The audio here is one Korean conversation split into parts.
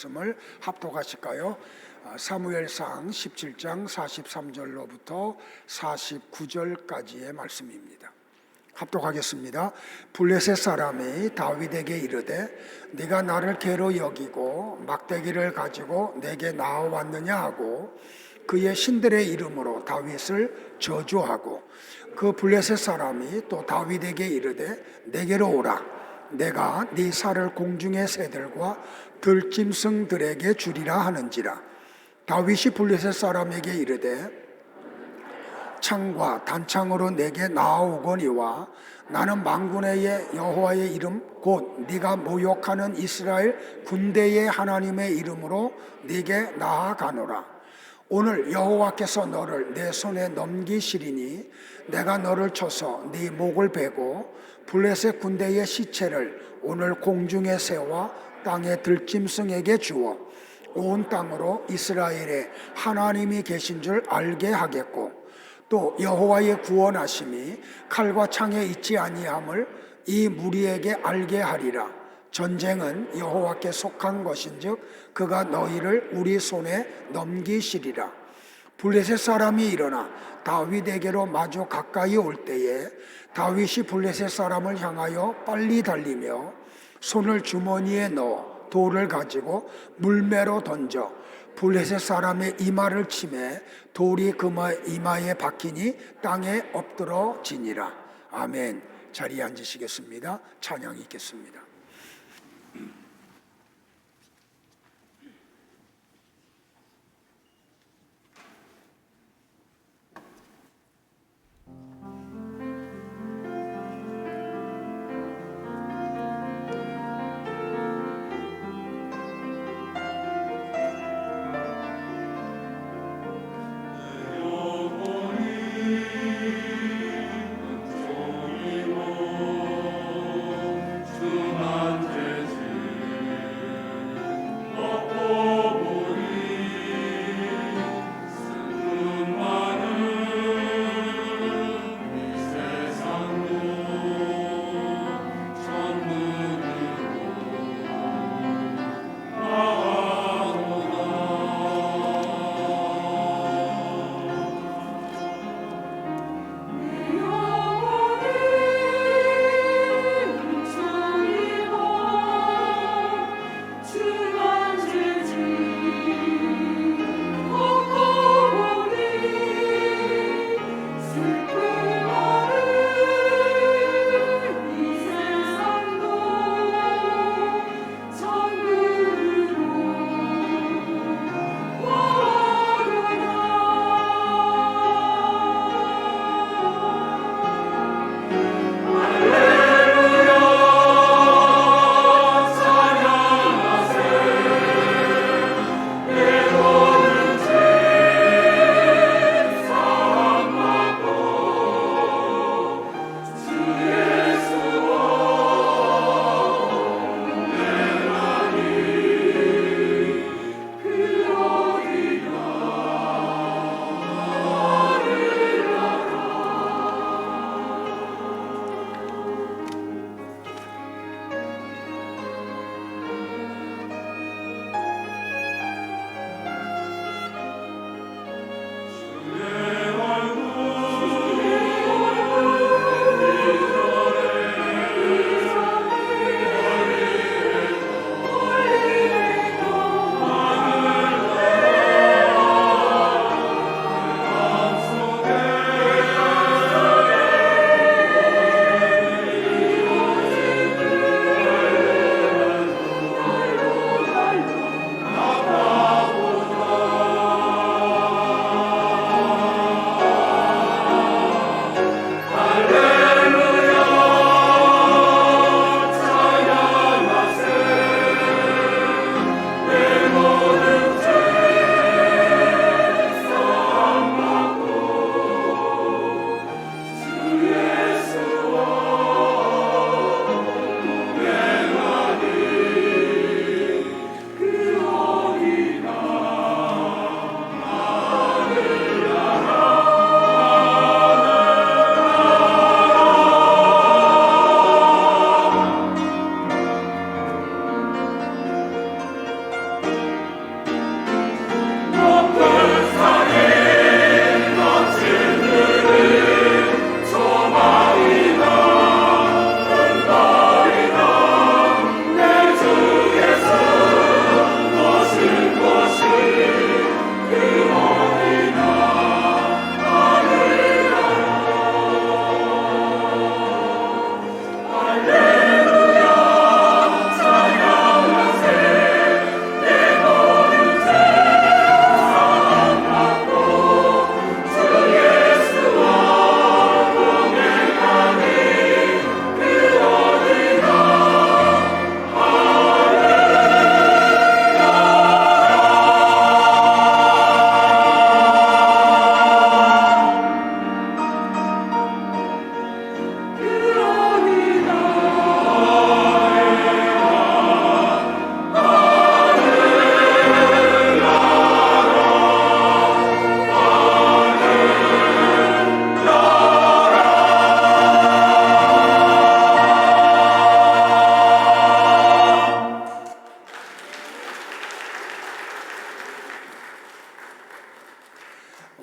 말씀을 합독하실까요? 사무엘상 17장 43절로부터 49절까지의 말씀입니다. 합독하겠습니다. 블레셋 사람이 다윗에게 이르되 네가 나를 개로 여기고 막대기를 가지고 내게 나아왔느냐 하고 그의 신들의 이름으로 다윗을 저주하고 그 블레셋 사람이 또 다윗에게 이르되 내게로 오라. 내가 네 살을 공중의 새들과 들짐승들에게 주리라 하는지라. 다윗이 블레셋 사람에게 이르되 창과 단창으로 내게 나아오거니와 나는 만군의 여호와의 이름 곧 네가 모욕하는 이스라엘 군대의 하나님의 이름으로 네게 나아가노라. 오늘 여호와께서 너를 내 손에 넘기시리니 내가 너를 쳐서 네 목을 베고 블레셋 군대의 시체를 오늘 공중의 새와 땅의 들짐승에게 주어 온 땅으로 이스라엘의 하나님이 계신 줄 알게 하겠고 또 여호와의 구원하심이 칼과 창에 있지 아니함을 이 무리에게 알게 하리라. 전쟁은 여호와께 속한 것인즉 그가 너희를 우리 손에 넘기시리라. 블레셋 사람이 일어나 다윗에게로 마주 가까이 올 때에 다윗이 블레셋 사람을 향하여 빨리 달리며 손을 주머니에 넣어 돌을 가지고 물매로 던져 블레셋 사람의 이마를 치매 돌이 그 이마에 박히니 땅에 엎드러지니라. 아멘. 자리에 앉으시겠습니다. 찬양이 있겠습니다. 주나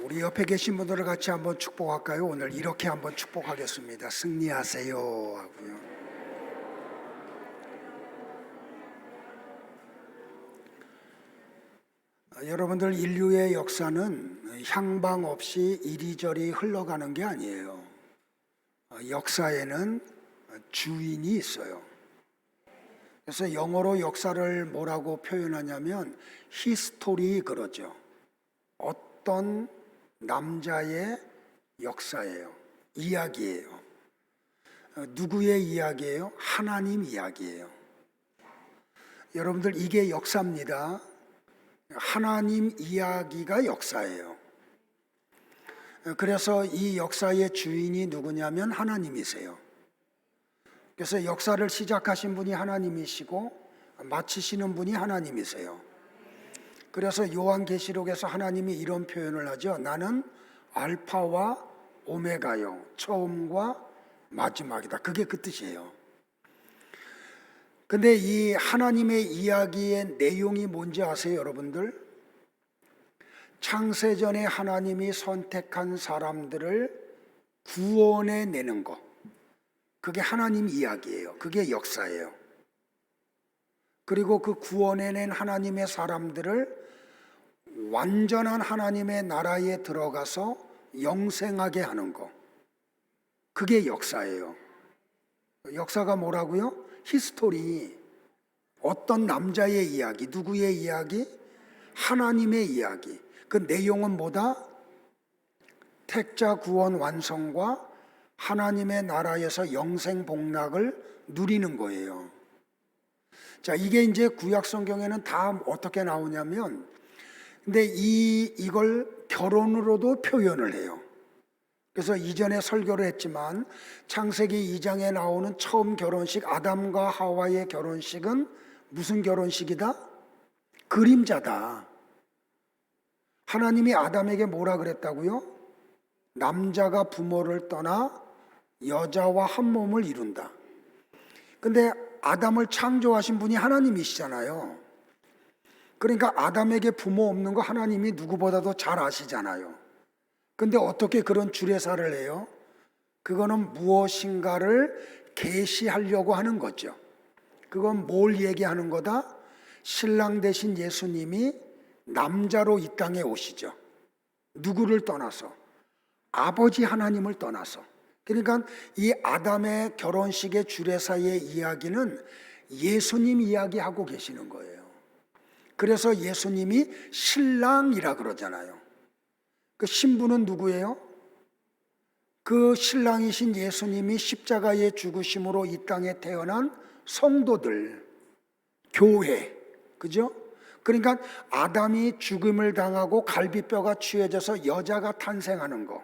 우리 옆에 계신 분들을 같이 한번 축복할까요? 오늘 이렇게 한번 축복하겠습니다. 승리하세요 하고요. 여러분들, 인류의 역사는 향방 없이 이리저리 흘러가는 게 아니에요. 역사에는 주인이 있어요. 그래서 영어로 역사를 뭐라고 표현하냐면 히스토리 그러죠. 어떤 남자의 역사예요. 이야기예요. 누구의 이야기예요? 하나님 이야기예요. 여러분들, 이게 역사입니다. 하나님 이야기가 역사예요. 그래서 이 역사의 주인이 누구냐면 하나님이세요. 그래서 역사를 시작하신 분이 하나님이시고 마치시는 분이 하나님이세요. 그래서 요한계시록에서 하나님이 이런 표현을 하죠. 나는 알파와 오메가요, 처음과 마지막이다. 그게 그 뜻이에요. 근데 이 하나님의 이야기의 내용이 뭔지 아세요, 여러분들? 창세전에 하나님이 선택한 사람들을 구원해 내는 것, 그게 하나님 이야기예요. 그게 역사예요. 그리고 그 구원해낸 하나님의 사람들을 완전한 하나님의 나라에 들어가서 영생하게 하는 것, 그게 역사예요. 역사가 뭐라고요? 히스토리. 어떤 남자의 이야기, 누구의 이야기? 하나님의 이야기. 그 내용은 뭐다? 택자 구원 완성과 하나님의 나라에서 영생 복락을 누리는 거예요. 자, 이게 이제 구약 성경에는 다 어떻게 나오냐면, 근데 이걸 결혼으로도 표현을 해요. 그래서 이전에 설교를 했지만 창세기 2장에 나오는 처음 결혼식, 아담과 하와의 결혼식은 무슨 결혼식이다? 그림자다. 하나님이 아담에게 뭐라 그랬다고요? 남자가 부모를 떠나 여자와 한 몸을 이룬다. 근데 아담을 창조하신 분이 하나님이시잖아요. 그러니까 아담에게 부모 없는 거 하나님이 누구보다도 잘 아시잖아요. 근데 어떻게 그런 주례사를 해요? 그거는 무엇인가를 계시하려고 하는 거죠. 그건 뭘 얘기하는 거다? 신랑 되신 예수님이 남자로 이 땅에 오시죠. 누구를 떠나서? 아버지 하나님을 떠나서. 그러니까 이 아담의 결혼식의 주례사의 이야기는 예수님 이야기하고 계시는 거예요. 그래서 예수님이 신랑이라 그러잖아요. 그 신부는 누구예요? 그 신랑이신 예수님이 십자가에 죽으심으로 이 땅에 태어난 성도들, 교회, 그죠? 그러니까 아담이 죽음을 당하고 갈비뼈가 취해져서 여자가 탄생하는 거,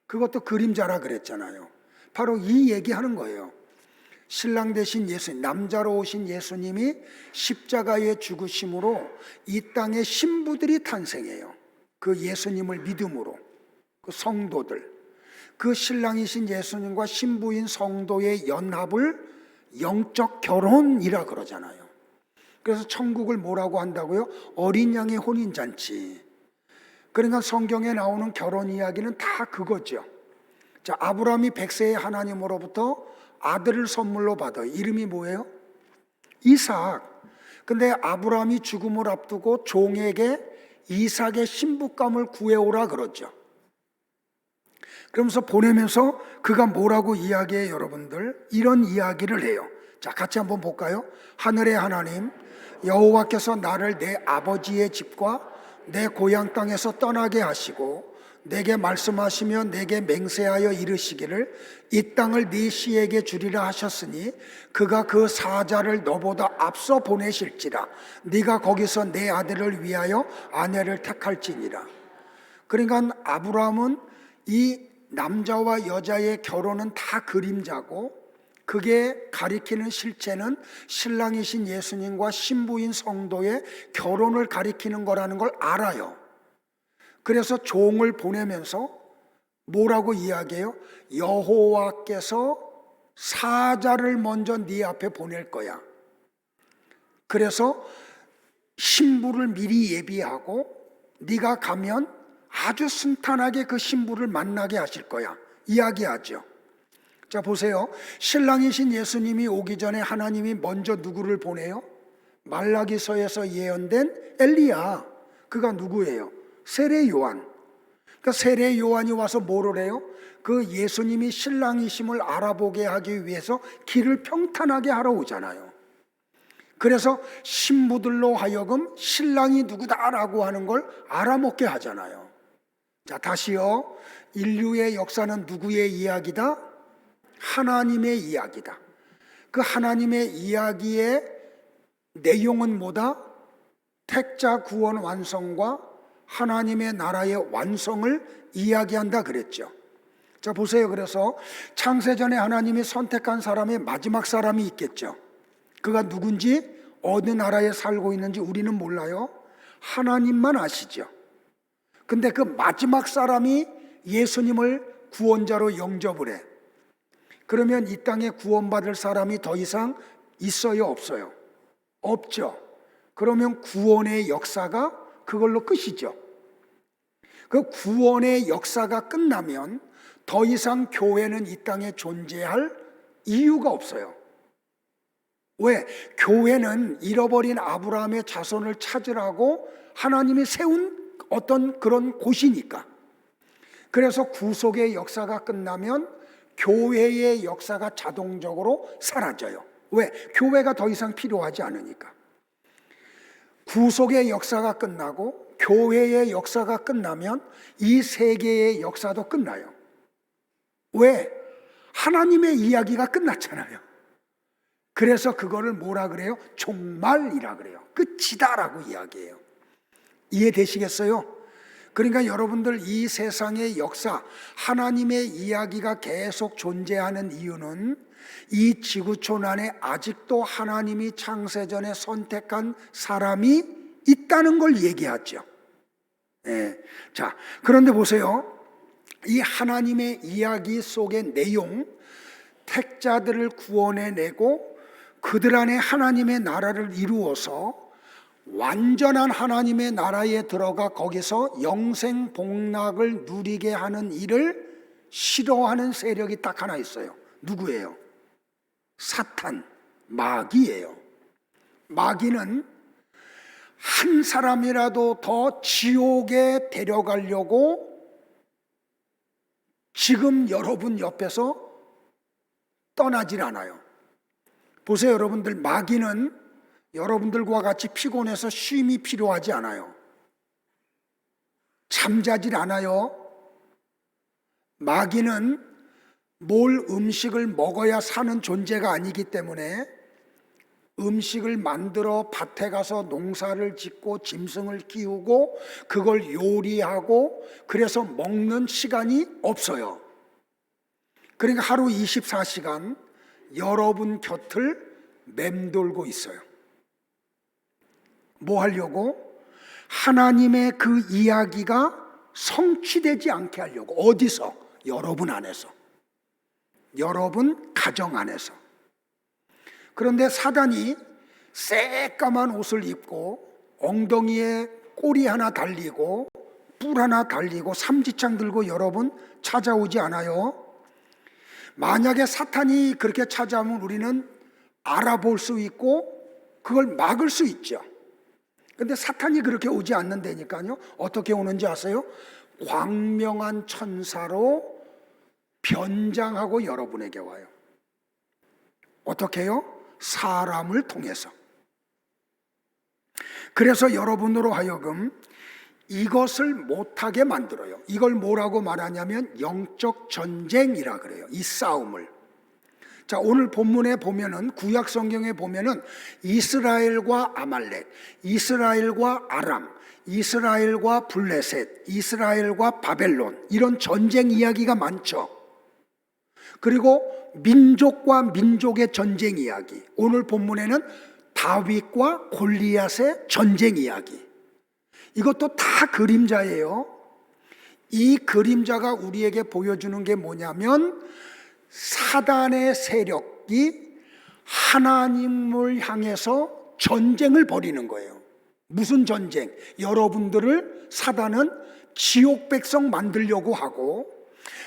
그것도 그림자라 그랬잖아요. 바로 이 얘기하는 거예요. 신랑 되신 예수님, 남자로 오신 예수님이 십자가에 죽으심으로 이 땅에 신부들이 탄생해요. 그 예수님을 믿음으로, 그 성도들, 그 신랑이신 예수님과 신부인 성도의 연합을 영적 결혼이라 그러잖아요. 그래서 천국을 뭐라고 한다고요? 어린 양의 혼인잔치. 그러니까 성경에 나오는 결혼 이야기는 다 그거죠. 자, 아브라함이 100세의 하나님으로부터 아들을 선물로 받아요. 이름이 뭐예요? 이삭. 근데 아브라함이 죽음을 앞두고 종에게 이삭의 신부감을 구해오라 그러죠. 그러면서 보내면서 그가 뭐라고 이야기해요, 여러분들? 이런 이야기를 해요. 자, 같이 한번 볼까요? 하늘의 하나님 여호와께서 나를 내 아버지의 집과 내 고향 땅에서 떠나게 하시고 내게 말씀하시며 내게 맹세하여 이르시기를 이 땅을 네 씨에게 주리라 하셨으니 그가 그 사자를 너보다 앞서 보내실지라 네가 거기서 내 아들을 위하여 아내를 택할지니라. 그러니까 아브라함은 이 남자와 여자의 결혼은 다 그림자고 그게 가리키는 실체는 신랑이신 예수님과 신부인 성도의 결혼을 가리키는 거라는 걸 알아요. 그래서 종을 보내면서 뭐라고 이야기해요? 여호와께서 사자를 먼저 네 앞에 보낼 거야. 그래서 신부를 미리 예비하고 네가 가면 아주 순탄하게 그 신부를 만나게 하실 거야 이야기하죠. 자 보세요. 신랑이신 예수님이 오기 전에 하나님이 먼저 누구를 보내요? 말라기서에서 예언된 엘리야. 그가 누구예요? 세례 요한. 그러니까 세례 요한이 와서 뭐를 해요? 그 예수님이 신랑이심을 알아보게 하기 위해서 길을 평탄하게 하러 오잖아요. 그래서 신부들로 하여금 신랑이 누구다라고 하는 걸 알아먹게 하잖아요. 자 다시요. 인류의 역사는 누구의 이야기다? 하나님의 이야기다. 그 하나님의 이야기의 내용은 뭐다? 택자 구원 완성과 하나님의 나라의 완성을 이야기한다 그랬죠. 자 보세요. 그래서 창세전에 하나님이 선택한 사람의 마지막 사람이 있겠죠. 그가 누군지 어느 나라에 살고 있는지 우리는 몰라요. 하나님만 아시죠. 근데 그 마지막 사람이 예수님을 구원자로 영접을 해. 그러면 이 땅에 구원받을 사람이 더 이상 있어요? 없어요? 없죠. 그러면 구원의 역사가 그걸로 끝이죠. 그 구원의 역사가 끝나면 더 이상 교회는 이 땅에 존재할 이유가 없어요. 왜? 교회는 잃어버린 아브라함의 자손을 찾으라고 하나님이 세운 어떤 그런 곳이니까. 그래서 구속의 역사가 끝나면 교회의 역사가 자동적으로 사라져요. 왜? 교회가 더 이상 필요하지 않으니까. 구속의 역사가 끝나고 교회의 역사가 끝나면 이 세계의 역사도 끝나요. 왜? 하나님의 이야기가 끝났잖아요. 그래서 그거를 뭐라 그래요? 종말이라 그래요. 끝이다라고 이야기해요. 이해되시겠어요? 그러니까 여러분들 이 세상의 역사, 하나님의 이야기가 계속 존재하는 이유는 이 지구촌 안에 아직도 하나님이 창세전에 선택한 사람이 있다는 걸 얘기하죠. 네. 자, 그런데 보세요. 이 하나님의 이야기 속의 내용, 택자들을 구원해내고 그들 안에 하나님의 나라를 이루어서 완전한 하나님의 나라에 들어가 거기서 영생 복락을 누리게 하는 일을 싫어하는 세력이 딱 하나 있어요. 누구예요? 사탄, 마귀예요. 마귀는 한 사람이라도 더 지옥에 데려가려고 지금 여러분 옆에서 떠나질 않아요. 보세요, 여러분들. 마귀는 여러분들과 같이 피곤해서 쉼이 필요하지 않아요. 잠자질 않아요. 마귀는 뭘 음식을 먹어야 사는 존재가 아니기 때문에 음식을 만들어 밭에 가서 농사를 짓고 짐승을 키우고 그걸 요리하고 그래서 먹는 시간이 없어요. 그러니까 하루 24시간 여러분 곁을 맴돌고 있어요. 뭐 하려고? 하나님의 그 이야기가 성취되지 않게 하려고. 어디서? 여러분 안에서. 여러분 가정 안에서. 그런데 사단이 새까만 옷을 입고 엉덩이에 꼬리 하나 달리고 뿔 하나 달리고 삼지창 들고 여러분 찾아오지 않아요? 만약에 사탄이 그렇게 찾아오면 우리는 알아볼 수 있고 그걸 막을 수 있죠. 근데 사탄이 그렇게 오지 않는다니까요. 어떻게 오는지 아세요? 광명한 천사로 변장하고 여러분에게 와요. 어떻게 해요? 사람을 통해서. 그래서 여러분으로 하여금 이것을 못하게 만들어요. 이걸 뭐라고 말하냐면 영적 전쟁이라 그래요. 이 싸움을. 자, 오늘 본문에 보면은 구약 성경에 보면은 이스라엘과 아말렉, 이스라엘과 아람, 이스라엘과 블레셋, 이스라엘과 바벨론 이런 전쟁 이야기가 많죠. 그리고 민족과 민족의 전쟁 이야기. 오늘 본문에는 다윗과 골리앗의 전쟁 이야기. 이것도 다 그림자예요. 이 그림자가 우리에게 보여주는 게 뭐냐면 사단의 세력이 하나님을 향해서 전쟁을 벌이는 거예요. 무슨 전쟁? 여러분들을 사단은 지옥 백성 만들려고 하고,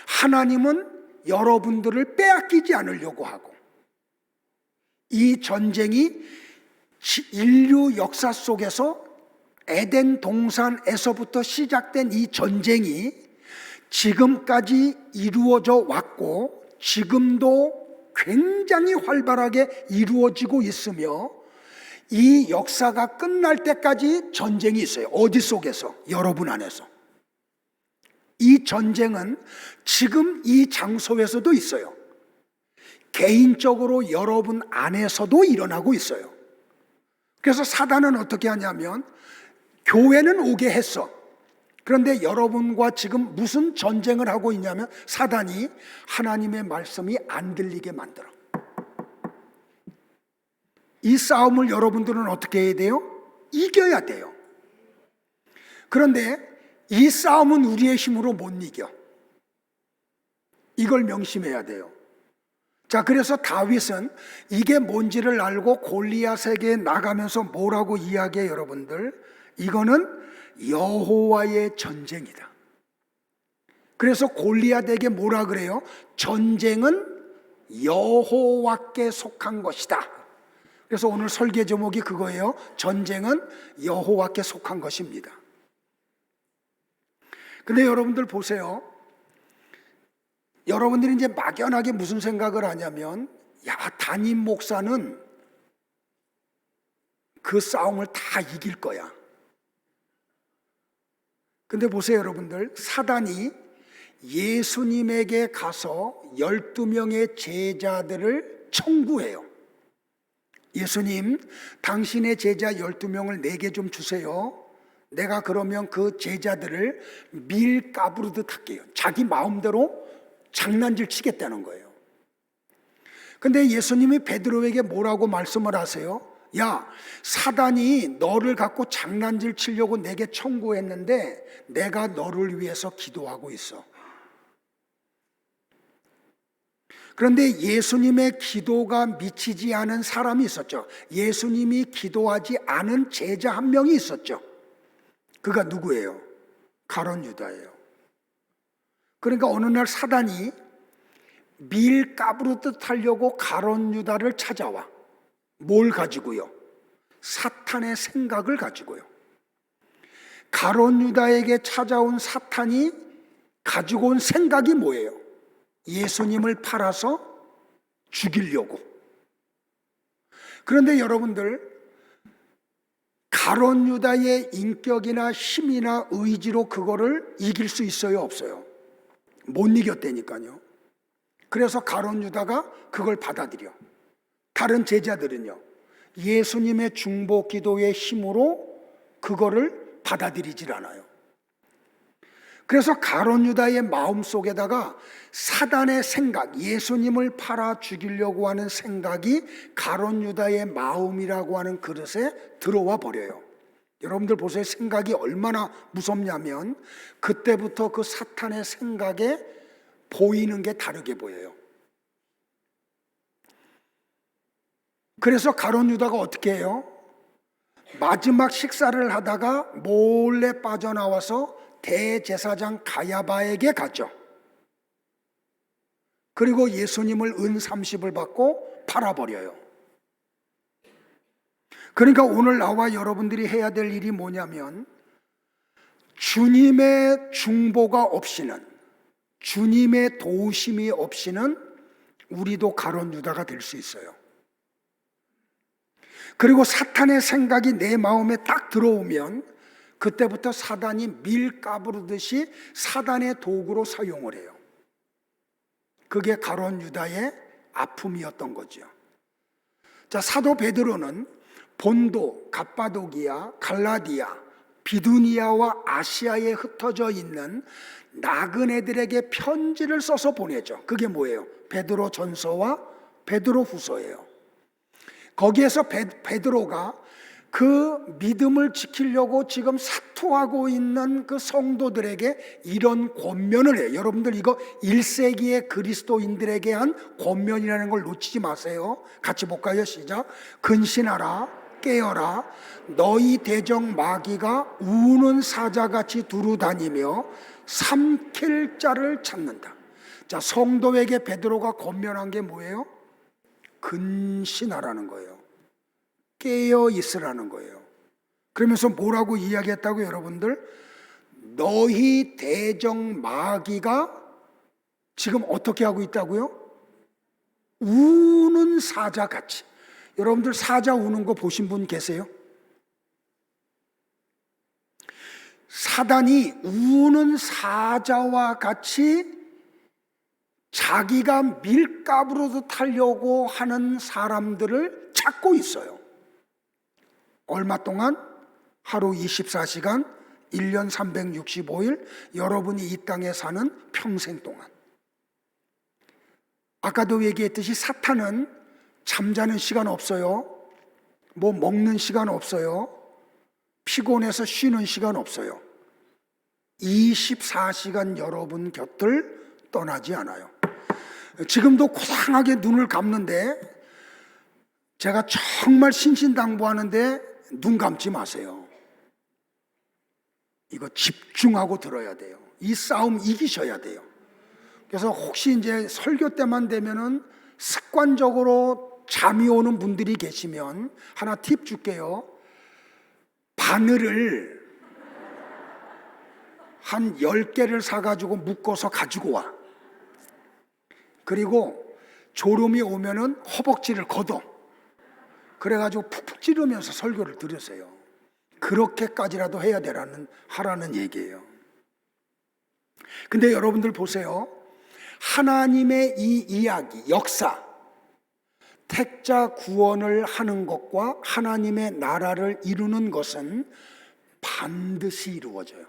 하나님은 여러분들을 빼앗기지 않으려고 하고, 이 전쟁이 인류 역사 속에서 에덴 동산에서부터 시작된 이 전쟁이 지금까지 이루어져 왔고, 지금도 굉장히 활발하게 이루어지고 있으며, 이 역사가 끝날 때까지 전쟁이 있어요. 어디 속에서? 여러분 안에서. 이 전쟁은 지금 이 장소에서도 있어요. 개인적으로 여러분 안에서도 일어나고 있어요. 그래서 사단은 어떻게 하냐면, 교회는 오게 했어. 그런데 여러분과 지금 무슨 전쟁을 하고 있냐면, 사단이 하나님의 말씀이 안 들리게 만들어. 이 싸움을 여러분들은 어떻게 해야 돼요? 이겨야 돼요. 그런데 이 싸움은 우리의 힘으로 못 이겨. 이걸 명심해야 돼요. 자, 그래서 다윗은 이게 뭔지를 알고 골리앗에게 나가면서 뭐라고 이야기해, 여러분들? 이거는 여호와의 전쟁이다. 그래서 골리앗에게 뭐라 그래요? 전쟁은 여호와께 속한 것이다. 그래서 오늘 설계 제목이 그거예요. 전쟁은 여호와께 속한 것입니다. 근데 여러분들 보세요. 여러분들이 이제 막연하게 무슨 생각을 하냐면, 야, 담임 목사는 그 싸움을 다 이길 거야. 근데 보세요, 여러분들. 사단이 예수님에게 가서 12명의 제자들을 청구해요. 예수님, 당신의 제자 12명을 내게 좀 주세요. 내가 그러면 그 제자들을 밀 까부르듯 할게요. 자기 마음대로 장난질 치겠다는 거예요. 근데 예수님이 베드로에게 뭐라고 말씀을 하세요? 야, 사단이 너를 갖고 장난질 치려고 내게 청구했는데 내가 너를 위해서 기도하고 있어. 그런데 예수님의 기도가 미치지 않은 사람이 있었죠. 예수님이 기도하지 않은 제자 한 명이 있었죠. 그가 누구예요? 가룟 유다예요. 그러니까 어느 날 사단이 밀 까부르듯 하려고 가룟 유다를 찾아와. 뭘 가지고요? 사탄의 생각을 가지고요. 가룟 유다에게 찾아온 사탄이 가지고 온 생각이 뭐예요? 예수님을 팔아서 죽이려고. 그런데 여러분들, 가룟 유다의 인격이나 힘이나 의지로 그거를 이길 수 있어요, 없어요? 못 이겼다니까요. 그래서 가룟 유다가 그걸 받아들여. 다른 제자들은요, 예수님의 중보 기도의 힘으로 그거를 받아들이질 않아요. 그래서 가룟 유다의 마음속에다가 사단의 생각, 예수님을 팔아 죽이려고 하는 생각이 가룟 유다의 마음이라고 하는 그릇에 들어와 버려요. 여러분들 보세요. 생각이 얼마나 무섭냐면 그때부터 그 사탄의 생각에 보이는 게 다르게 보여요. 그래서 가룟 유다가 어떻게 해요? 마지막 식사를 하다가 몰래 빠져나와서 대제사장 가야바에게 가죠. 그리고 예수님을 은 30을 받고 팔아버려요. 그러니까 오늘 나와 여러분들이 해야 될 일이 뭐냐면, 주님의 중보가 없이는, 주님의 도우심이 없이는 우리도 가룟 유다가 될 수 있어요. 그리고 사탄의 생각이 내 마음에 딱 들어오면 그때부터 사단이 밀 까부르듯이 사단의 도구로 사용을 해요. 그게 가룟 유다의 아픔이었던 거죠. 자, 사도 베드로는 본도, 갑바도기아, 갈라디아, 비두니아와 아시아에 흩어져 있는 나그네들에게 편지를 써서 보내죠. 그게 뭐예요? 베드로 전서와 베드로 후서예요. 거기에서 베드로가 그 믿음을 지키려고 지금 사투하고 있는 그 성도들에게 이런 권면을 해요. 여러분들 이거 1세기의 그리스도인들에게 한 권면이라는 걸 놓치지 마세요. 같이 볼까요? 시작. 근신하라. 깨어라. 너희 대적 마귀가 우는 사자같이 두루 다니며 삼킬 자를 찾는다. 자, 성도에게 베드로가 권면한 게 뭐예요? 근신하라는 거예요. 깨어 있으라는 거예요. 그러면서 뭐라고 이야기했다고 여러분들? 너희 대적 마귀가 지금 어떻게 하고 있다고요? 우는 사자같이. 여러분들 사자 우는 거 보신 분 계세요? 사단이 우는 사자와 같이 자기가 밀가부로도 타려고 하는 사람들을 찾고 있어요. 얼마 동안? 하루 24시간, 1년 365일, 여러분이 이 땅에 사는 평생 동안. 아까도 얘기했듯이 사탄은 잠자는 시간 없어요. 뭐 먹는 시간 없어요. 피곤해서 쉬는 시간 없어요. 24시간 여러분 곁을 떠나지 않아요. 지금도 고상하게 눈을 감는데 제가 정말 신신당부하는데 눈 감지 마세요. 이거 집중하고 들어야 돼요. 이 싸움 이기셔야 돼요. 그래서 혹시 이제 설교 때만 되면은 습관적으로 잠이 오는 분들이 계시면 하나 팁 줄게요. 바늘을 한 10개를 사가지고 묶어서 가지고 와. 그리고 졸음이 오면은 허벅지를 걷어. 그래가지고 푹푹 찌르면서 설교를 들으세요. 그렇게까지라도 해야 하라는 얘기예요. 근데 여러분들 보세요. 하나님의 이 이야기, 역사, 택자 구원을 하는 것과 하나님의 나라를 이루는 것은 반드시 이루어져요.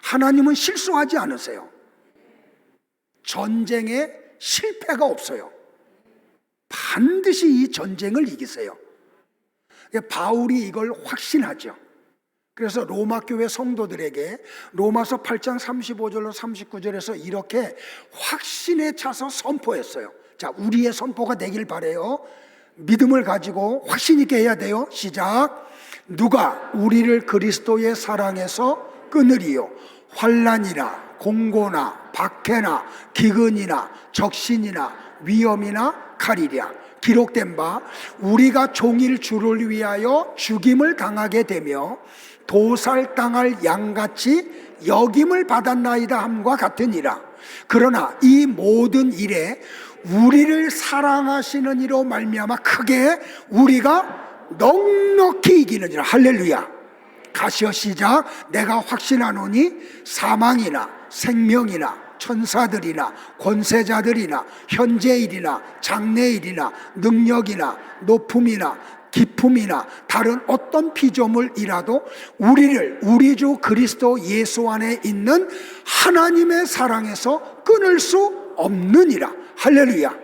하나님은 실수하지 않으세요. 전쟁에 실패가 없어요. 반드시 이 전쟁을 이기세요. 바울이 이걸 확신하죠. 그래서 로마 교회 성도들에게 로마서 8장 35절로 39절에서 이렇게 확신에 차서 선포했어요. 자, 우리의 선포가 되길 바라요. 믿음을 가지고 확신 있게 해야 돼요. 시작. 누가 우리를 그리스도의 사랑에서 끊으리요? 환난이나 공고나 박해나 기근이나 적신이나 위험이나 칼이랴. 기록된 바 우리가 종일 주를 위하여 죽임을 당하게 되며 도살당할 양같이 여김을 받았나이다 함과 같으니라. 그러나 이 모든 일에 우리를 사랑하시는 이로 말미암아 크게 우리가 넉넉히 이기느니라. 할렐루야. 가시어 시작. 내가 확신하노니 사망이나 생명이나 천사들이나 권세자들이나 현재일이나 장래일이나 능력이나 높음이나 기품이나 다른 어떤 피조물이라도 우리를 우리 주 그리스도 예수 안에 있는 하나님의 사랑에서 끊을 수 없느니라. 할렐루야.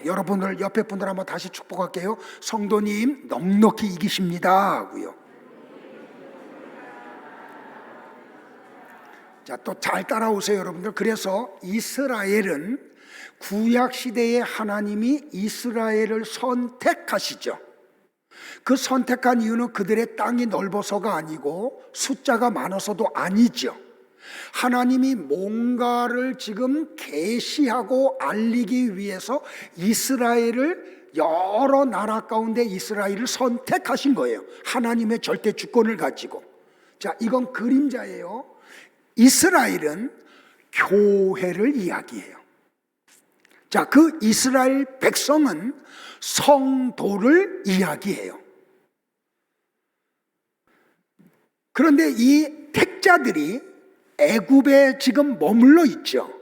여러분들 옆에 분들 한번 다시 축복할게요. 성도님 넉넉히 이기십니다 하고요. 자, 또 잘 따라오세요 여러분들. 그래서 이스라엘은 구약시대에 하나님이 이스라엘을 선택하시죠. 그 선택한 이유는 그들의 땅이 넓어서가 아니고 숫자가 많아서도 아니죠. 하나님이 뭔가를 지금 계시하고 알리기 위해서 이스라엘을 여러 나라 가운데 이스라엘을 선택하신 거예요. 하나님의 절대 주권을 가지고. 자, 이건 그림자예요. 이스라엘은 교회를 이야기해요. 자, 그 이스라엘 백성은 성도를 이야기해요. 그런데 이 택자들이 애굽에 지금 머물러 있죠.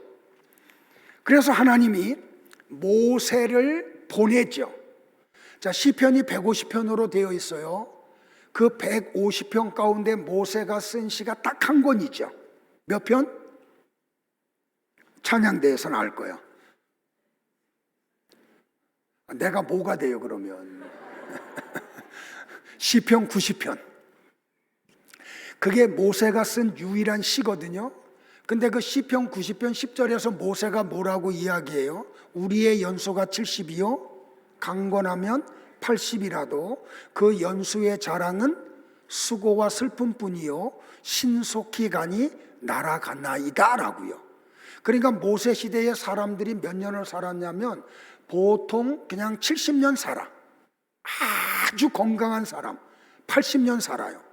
그래서 하나님이 모세를 보내죠. 자, 시편이 150편으로 되어 있어요. 그 150편 가운데 모세가 쓴 시가 딱 한 권이죠. 몇 편? 찬양대에서는 알 거야. 내가 뭐가 돼요 그러면? 시편 90편. 그게 모세가 쓴 유일한 시거든요. 근데 그 시편 90편 10절에서 모세가 뭐라고 이야기해요? 우리의 연소가 70이요 강건하면 180이라도 그 연수의 자랑은 수고와 슬픔뿐이요 신속히 가니 날아가나이다 라고요. 그러니까 모세 시대의 사람들이 몇 년을 살았냐면 보통 그냥 70년 살아. 아주 건강한 사람 80년 살아요.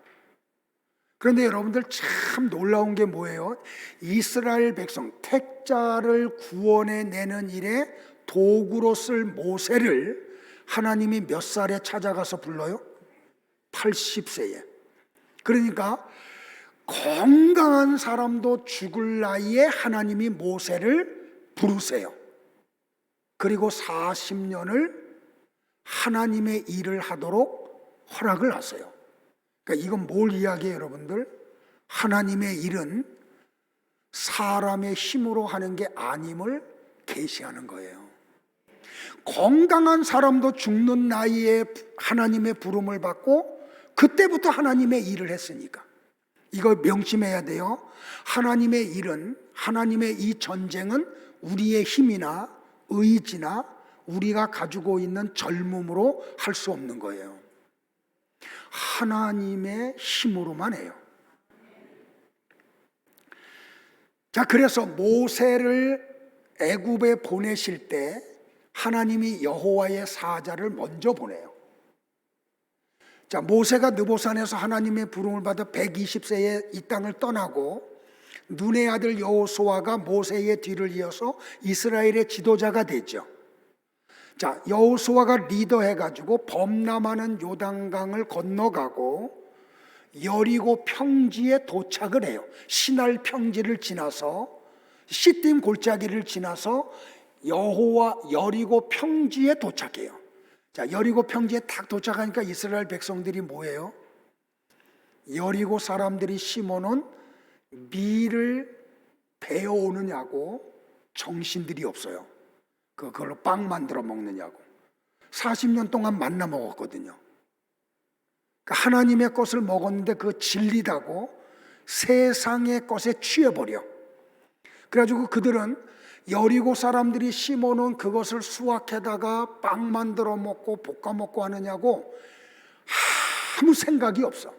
그런데 여러분들 참 놀라운 게 뭐예요? 이스라엘 백성 택자를 구원해내는 일에 도구로 쓸 모세를 하나님이 몇 살에 찾아가서 불러요? 80세에. 그러니까 건강한 사람도 죽을 나이에 하나님이 모세를 부르세요. 그리고 40년을 하나님의 일을 하도록 허락을 하세요. 그러니까 이건 뭘 이야기해요, 여러분들? 하나님의 일은 사람의 힘으로 하는 게 아님을 계시하는 거예요. 건강한 사람도 죽는 나이에 하나님의 부름을 받고 그때부터 하나님의 일을 했으니까 이걸 명심해야 돼요. 하나님의 일은, 하나님의 이 전쟁은 우리의 힘이나 의지나 우리가 가지고 있는 젊음으로 할 수 없는 거예요. 하나님의 힘으로만 해요. 자, 그래서 모세를 애굽에 보내실 때 하나님이 여호와의 사자를 먼저 보내요. 자, 모세가 느보산에서 하나님의 부름을 받아 120세에 이 땅을 떠나고 눈의 아들 여호수아가 모세의 뒤를 이어서 이스라엘의 지도자가 되죠. 자, 여호수아가 리더해가지고 범람하는 요단강을 건너가고 여리고 평지에 도착을 해요. 시날 평지를 지나서 시딤 골짜기를 지나서 여리고 평지에 도착해요. 자, 여리고 평지에 딱 도착하니까 이스라엘 백성들이 뭐예요? 여리고 사람들이 심어놓은 밀을 베어오느냐고 정신들이 없어요. 그걸로 빵 만들어 먹느냐고. 40년 동안 만나 먹었거든요. 그러니까 하나님의 것을 먹었는데 그 진리다고 세상의 것에 취해버려. 그래가지고 그들은 여리고 사람들이 심어놓은 그것을 수확해다가 빵 만들어 먹고 볶아 먹고 하느냐고 아무 생각이 없어.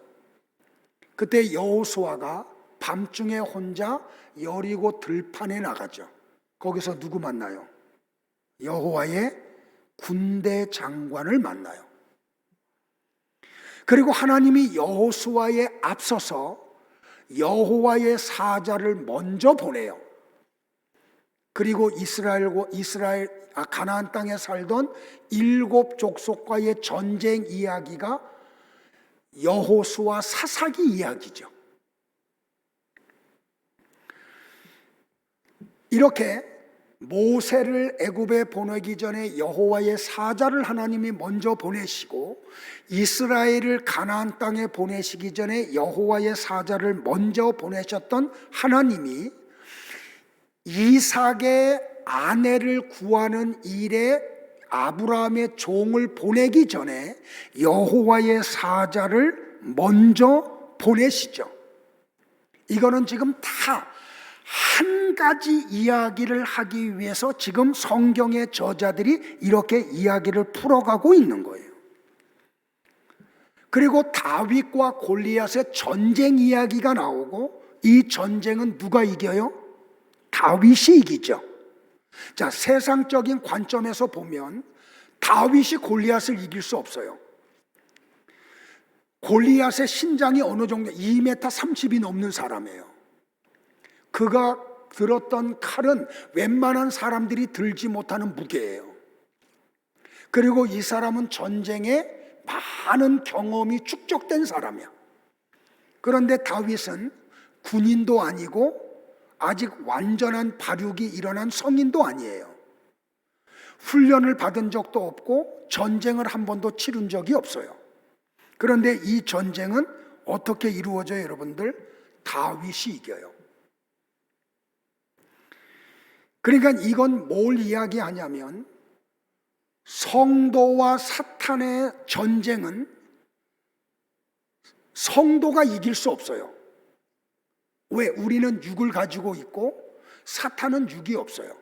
그때 여호수아가 밤중에 혼자 여리고 들판에 나가죠. 거기서 누구 만나요? 여호와의 군대 장관을 만나요. 그리고 하나님이 여호수아에 앞서서 여호와의 사자를 먼저 보내요. 그리고 가나안 땅에 살던 7 족속과의 전쟁 이야기가 여호수아 사사기 이야기죠. 이렇게 모세를 애굽에 보내기 전에 여호와의 사자를 하나님이 먼저 보내시고 이스라엘을 가나안 땅에 보내시기 전에 여호와의 사자를 먼저 보내셨던 하나님이 이삭의 아내를 구하는 일에 아브라함의 종을 보내기 전에 여호와의 사자를 먼저 보내시죠. 이거는 지금 다 한 가지 이야기를 하기 위해서 지금 성경의 저자들이 이렇게 이야기를 풀어가고 있는 거예요. 그리고 다윗과 골리앗의 전쟁 이야기가 나오고 이 전쟁은 누가 이겨요? 다윗이 이기죠. 자, 세상적인 관점에서 보면 다윗이 골리앗을 이길 수 없어요. 골리앗의 신장이 어느 정도 2m 30이 넘는 사람이에요. 그가 들었던 칼은 웬만한 사람들이 들지 못하는 무게예요. 그리고 이 사람은 전쟁에 많은 경험이 축적된 사람이야. 그런데 다윗은 군인도 아니고 아직 완전한 발육이 일어난 성인도 아니에요. 훈련을 받은 적도 없고 전쟁을 한 번도 치른 적이 없어요. 그런데 이 전쟁은 어떻게 이루어져요, 여러분들? 다윗이 이겨요. 그러니까 이건 뭘 이야기하냐면 성도와 사탄의 전쟁은 성도가 이길 수 없어요. 왜? 우리는 육을 가지고 있고 사탄은 육이 없어요.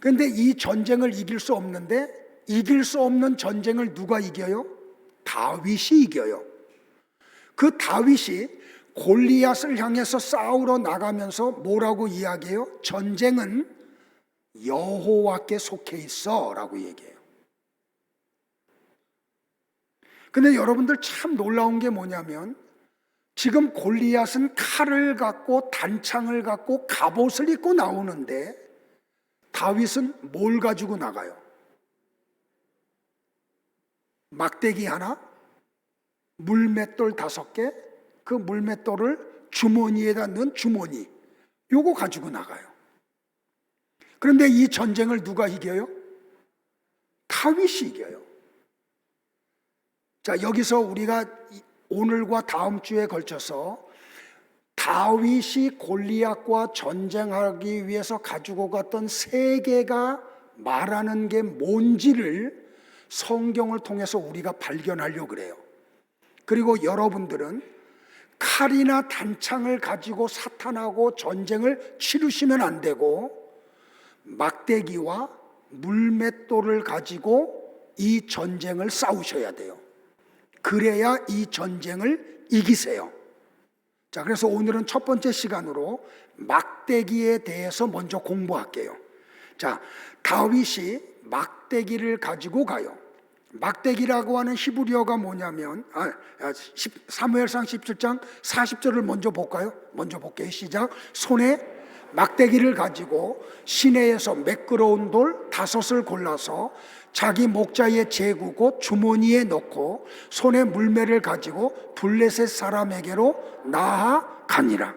그런데 이 전쟁을 이길 수 없는데 이길 수 없는 전쟁을 누가 이겨요? 다윗이 이겨요. 그 다윗이 골리앗을 향해서 싸우러 나가면서 뭐라고 이야기해요? 전쟁은 여호와께 속해 있어 라고 얘기해요. 근데 여러분들 참 놀라운 게 뭐냐면 지금 골리앗은 칼을 갖고 단창을 갖고 갑옷을 입고 나오는데 다윗은 뭘 가지고 나가요? 막대기 하나, 물맷돌 5개, 그 물맷돌을 주머니에다 넣은 주머니, 요거 가지고 나가요. 그런데 이 전쟁을 누가 이겨요? 다윗이 이겨요. 자, 여기서 우리가 오늘과 다음 주에 걸쳐서 다윗이 골리앗과 전쟁하기 위해서 가지고 갔던 세계가 말하는 게 뭔지를 성경을 통해서 우리가 발견하려고 그래요. 그리고 여러분들은 칼이나 단창을 가지고 사탄하고 전쟁을 치르시면 안 되고 막대기와 물맷돌을 가지고 이 전쟁을 싸우셔야 돼요. 그래야 이 전쟁을 이기세요. 자, 그래서 오늘은 첫 번째 시간으로 막대기에 대해서 먼저 공부할게요. 자, 다윗이 막대기를 가지고 가요. 막대기라고 하는 히브리어가 뭐냐면 사무엘상 17장 40절을 먼저 볼까요? 먼저 볼게요. 시작. 손에 막대기를 가지고 시내에서 매끄러운 돌 5을 골라서 자기 목자의 제구 곧 주머니에 넣고 손에 물매를 가지고 블레셋 사람에게로 나아가니라.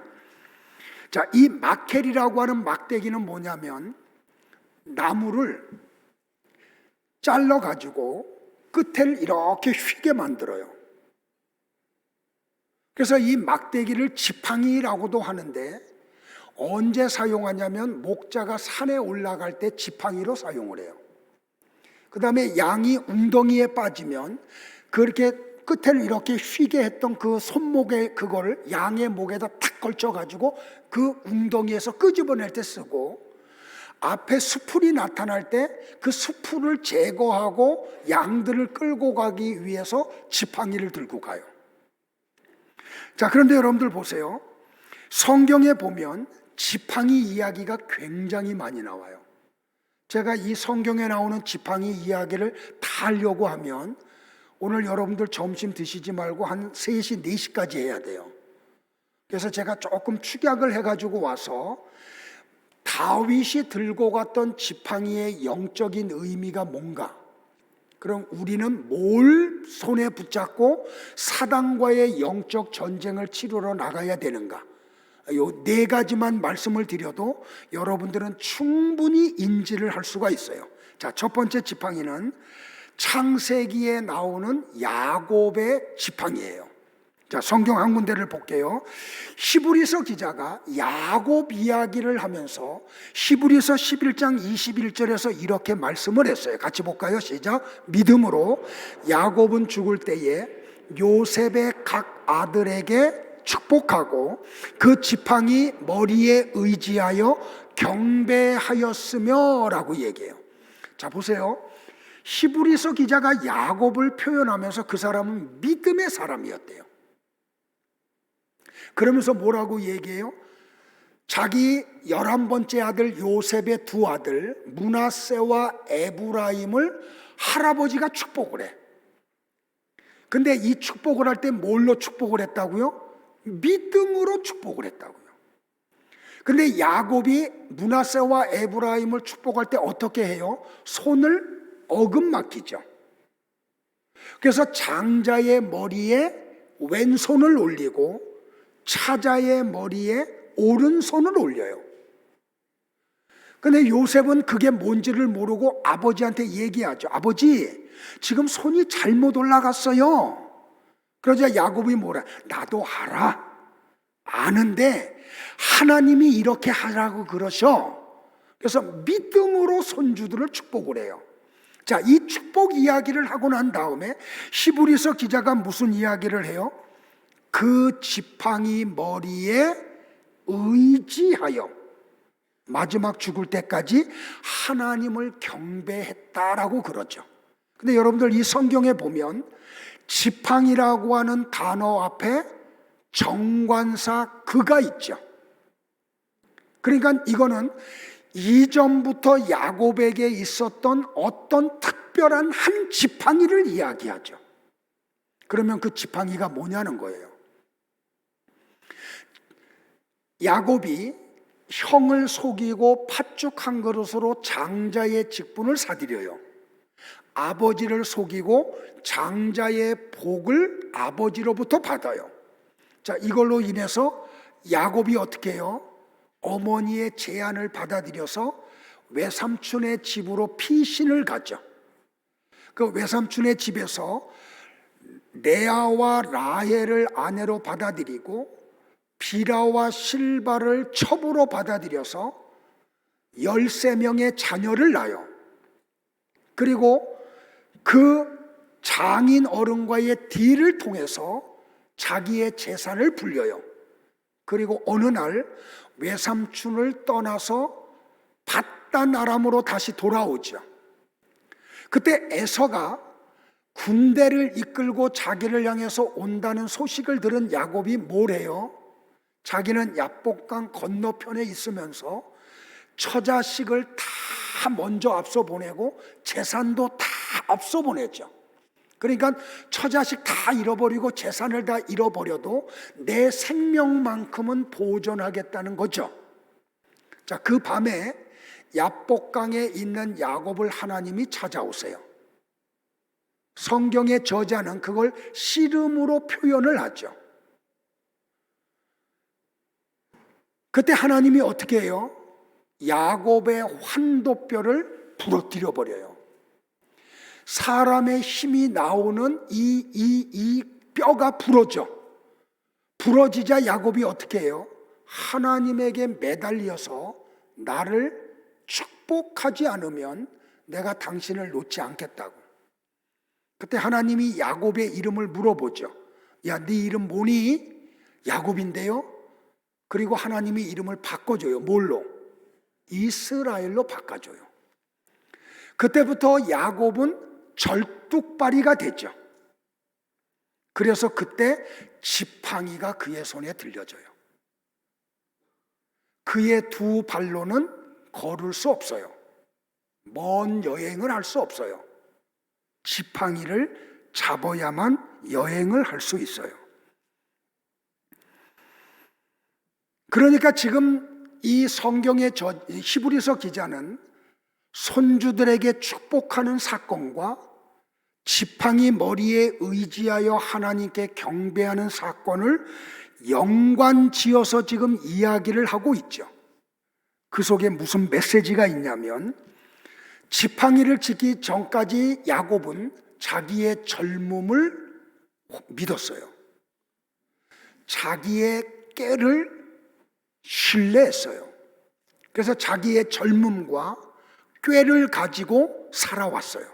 자, 이 마켈이라고 하는 막대기는 뭐냐면 나무를 잘라 가지고 끝을 이렇게 휘게 만들어요. 그래서 이 막대기를 지팡이라고도 하는데 언제 사용하냐면 목자가 산에 올라갈 때 지팡이로 사용을 해요. 그 다음에 양이 웅덩이에 빠지면 그렇게 끝을 이렇게 휘게 했던 그 손목에 그거를 양의 목에다 탁 걸쳐가지고 그 웅덩이에서 끄집어낼 때 쓰고, 앞에 수풀이 나타날 때 그 수풀을 제거하고 양들을 끌고 가기 위해서 지팡이를 들고 가요. 자, 그런데 여러분들 보세요. 성경에 보면 지팡이 이야기가 굉장히 많이 나와요. 제가 이 성경에 나오는 지팡이 이야기를 다 하려고 하면 오늘 여러분들 점심 드시지 말고 한 3시, 4시까지 해야 돼요. 그래서 제가 조금 축약을 해가지고 와서 다윗이 들고 갔던 지팡이의 영적인 의미가 뭔가, 그럼 우리는 뭘 손에 붙잡고 사단과의 영적 전쟁을 치르러 나가야 되는가, 요 4가지만 말씀을 드려도 여러분들은 충분히 인지를 할 수가 있어요. 자, 첫 번째 지팡이는 창세기에 나오는 야곱의 지팡이에요. 자, 성경 한 군데를 볼게요. 히브리서 기자가 야곱 이야기를 하면서 히브리서 11장 21절에서 이렇게 말씀을 했어요. 같이 볼까요? 시작. 믿음으로 야곱은 죽을 때에 요셉의 각 아들에게 축복하고 그 지팡이 머리에 의지하여 경배하였으며 라고 얘기해요. 자, 보세요. 히브리서 기자가 야곱을 표현하면서 그 사람은 믿음의 사람이었대요. 그러면서 뭐라고 얘기해요? 자기 11번째 아들 요셉의 2 아들 므낫세와 에브라임을 할아버지가 축복을 해. 근데 이 축복을 할 때 뭘로 축복을 했다고요? 믿음으로 축복을 했다고요. 근데 야곱이 므낫세와 에브라임을 축복할 때 어떻게 해요? 손을 어긋맞기죠. 그래서 장자의 머리에 왼손을 올리고 차자의 머리에 오른손을 올려요. 근데 요셉은 그게 뭔지를 모르고 아버지한테 얘기하죠. 아버지, 지금 손이 잘못 올라갔어요. 그러자 야곱이 뭐라? 나도 알아. 아는데 하나님이 이렇게 하라고 그러셔. 그래서 믿음으로 손주들을 축복을 해요. 자, 이 축복 이야기를 하고 난 다음에 히브리서 기자가 무슨 이야기를 해요? 그 지팡이 머리에 의지하여 마지막 죽을 때까지 하나님을 경배했다라고 그러죠. 근데 여러분들 이 성경에 보면 지팡이라고 하는 단어 앞에 정관사 그가 있죠. 그러니까 이거는 이전부터 야곱에게 있었던 어떤 특별한 한 지팡이를 이야기하죠. 그러면 그 지팡이가 뭐냐는 거예요. 야곱이 형을 속이고 팥죽 한 그릇으로 장자의 직분을 사들여요. 아버지를 속이고 장자의 복을 아버지로부터 받아요. 자, 이걸로 인해서 야곱이 어떻게 해요? 어머니의 제안을 받아들여서 외삼촌의 집으로 피신을 가죠. 그 외삼촌의 집에서 레아와 라헬을 아내로 받아들이고 비라와 실바를 첩으로 받아들여서 13명의 자녀를 낳아요. 그리고 그 장인 어른과의 딜을 통해서 자기의 재산을 불려요. 그리고 어느 날 외삼촌을 떠나서 밧단 아람으로 다시 돌아오죠. 그때 에서가 군대를 이끌고 자기를 향해서 온다는 소식을 들은 야곱이 뭘 해요? 자기는 야복강 건너편에 있으면서 처자식을 다 먼저 앞서 보내고 재산도 다 앞서 보냈죠. 그러니까 처자식 다 잃어버리고 재산을 다 잃어버려도 내 생명만큼은 보존하겠다는 거죠. 자, 그 밤에 야복강에 있는 야곱을 하나님이 찾아오세요. 성경의 저자는 그걸 씨름으로 표현을 하죠. 그때 하나님이 어떻게 해요? 야곱의 환도뼈를 부러뜨려 버려요. 사람의 힘이 나오는 이 뼈가 부러져. 부러지자 야곱이 어떻게 해요? 하나님에게 매달려서 나를 축복하지 않으면 내가 당신을 놓지 않겠다고. 그때 하나님이 야곱의 이름을 물어보죠. 야, 네 이름 뭐니? 야곱인데요. 그리고 하나님이 이름을 바꿔줘요. 뭘로? 이스라엘로 바꿔줘요. 그때부터 야곱은 절뚝발이가 됐죠. 그래서 그때 지팡이가 그의 손에 들려져요. 그의 두 발로는 걸을 수 없어요. 먼 여행을 할 수 없어요. 지팡이를 잡아야만 여행을 할 수 있어요. 그러니까 지금 이 성경의 히브리서 기자는 손주들에게 축복하는 사건과 지팡이 머리에 의지하여 하나님께 경배하는 사건을 연관지어서 지금 이야기를 하고 있죠. 그 속에 무슨 메시지가 있냐면 지팡이를 지기 전까지 야곱은 자기의 젊음을 믿었어요. 자기의 꾀를 신뢰했어요. 그래서 자기의 젊음과 꾀를 가지고 살아왔어요.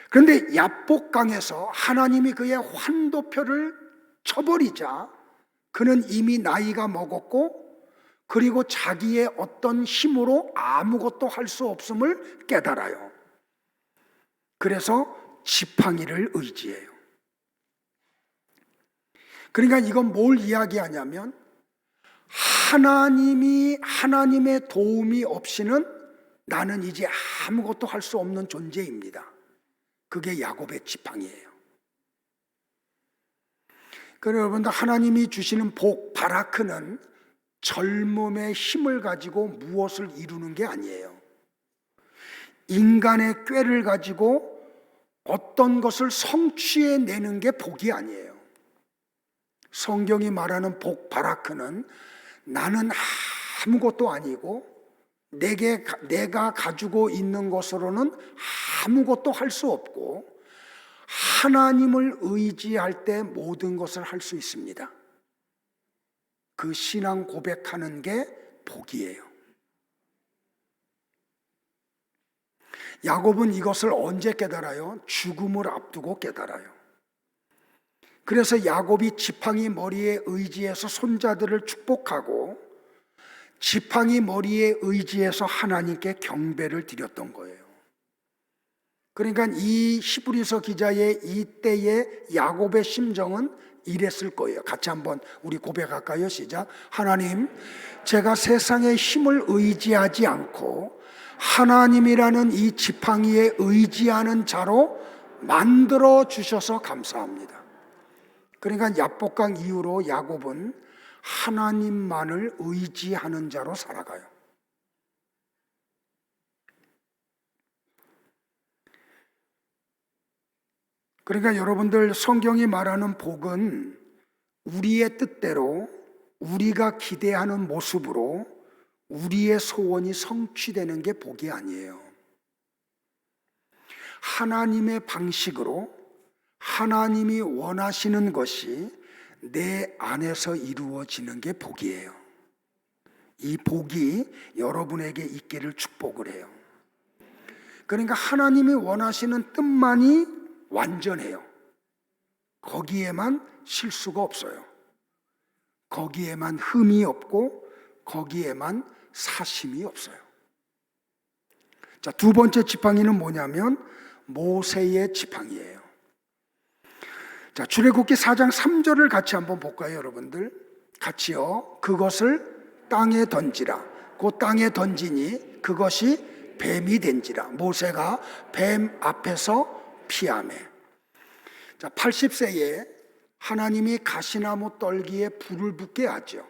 그런데 야복강에서 하나님이 그의 환도표를 쳐버리자 그는 이미 나이가 먹었고 그리고 자기의 어떤 힘으로 아무것도 할 수 없음을 깨달아요. 그래서 지팡이를 의지해요. 그러니까 이건 뭘 이야기하냐면 하나님의 도움이 없이는 나는 이제 아무것도 할 수 없는 존재입니다. 그게 야곱의 지팡이예요. 그러니까 여러분들 하나님이 주시는 복, 바라크는 젊음의 힘을 가지고 무엇을 이루는 게 아니에요. 인간의 꾀를 가지고 어떤 것을 성취해내는 게 복이 아니에요. 성경이 말하는 복, 바라크는 나는 아무것도 아니고 내가 가지고 있는 것으로는 아무것도 할 수 없고 하나님을 의지할 때 모든 것을 할 수 있습니다. 그 신앙 고백하는 게 복이에요. 야곱은 이것을 언제 깨달아요? 죽음을 앞두고 깨달아요. 그래서 야곱이 지팡이 머리에 의지해서 손자들을 축복하고 지팡이 머리에 의지해서 하나님께 경배를 드렸던 거예요. 그러니까 이 히브리서 기자의 이때의 야곱의 심정은 이랬을 거예요. 같이 한번 우리 고백할까요? 시작. 하나님, 제가 세상의 힘을 의지하지 않고 하나님이라는 이 지팡이에 의지하는 자로 만들어 주셔서 감사합니다. 그러니까 야복강 이후로 야곱은 하나님만을 의지하는 자로 살아가요. 그러니까 여러분들, 성경이 말하는 복은 우리의 뜻대로 우리가 기대하는 모습으로 우리의 소원이 성취되는 게 복이 아니에요. 하나님의 방식으로 하나님이 원하시는 것이 내 안에서 이루어지는 게 복이에요. 이 복이 여러분에게 있기를 축복을 해요. 그러니까 하나님이 원하시는 뜻만이 완전해요. 거기에만 실수가 없어요. 거기에만 흠이 없고 거기에만 사심이 없어요. 자, 두 번째 지팡이는 뭐냐면 모세의 지팡이예요. 자, 출애굽기 4장 3절을 같이 한번 볼까요, 여러분들? 같이요. 그것을 땅에 던지라. 그 땅에 던지니 그것이 뱀이 된지라. 모세가 뱀 앞에서 피하매. 자, 80세에 하나님이 가시나무 떨기에 불을 붙게 하죠.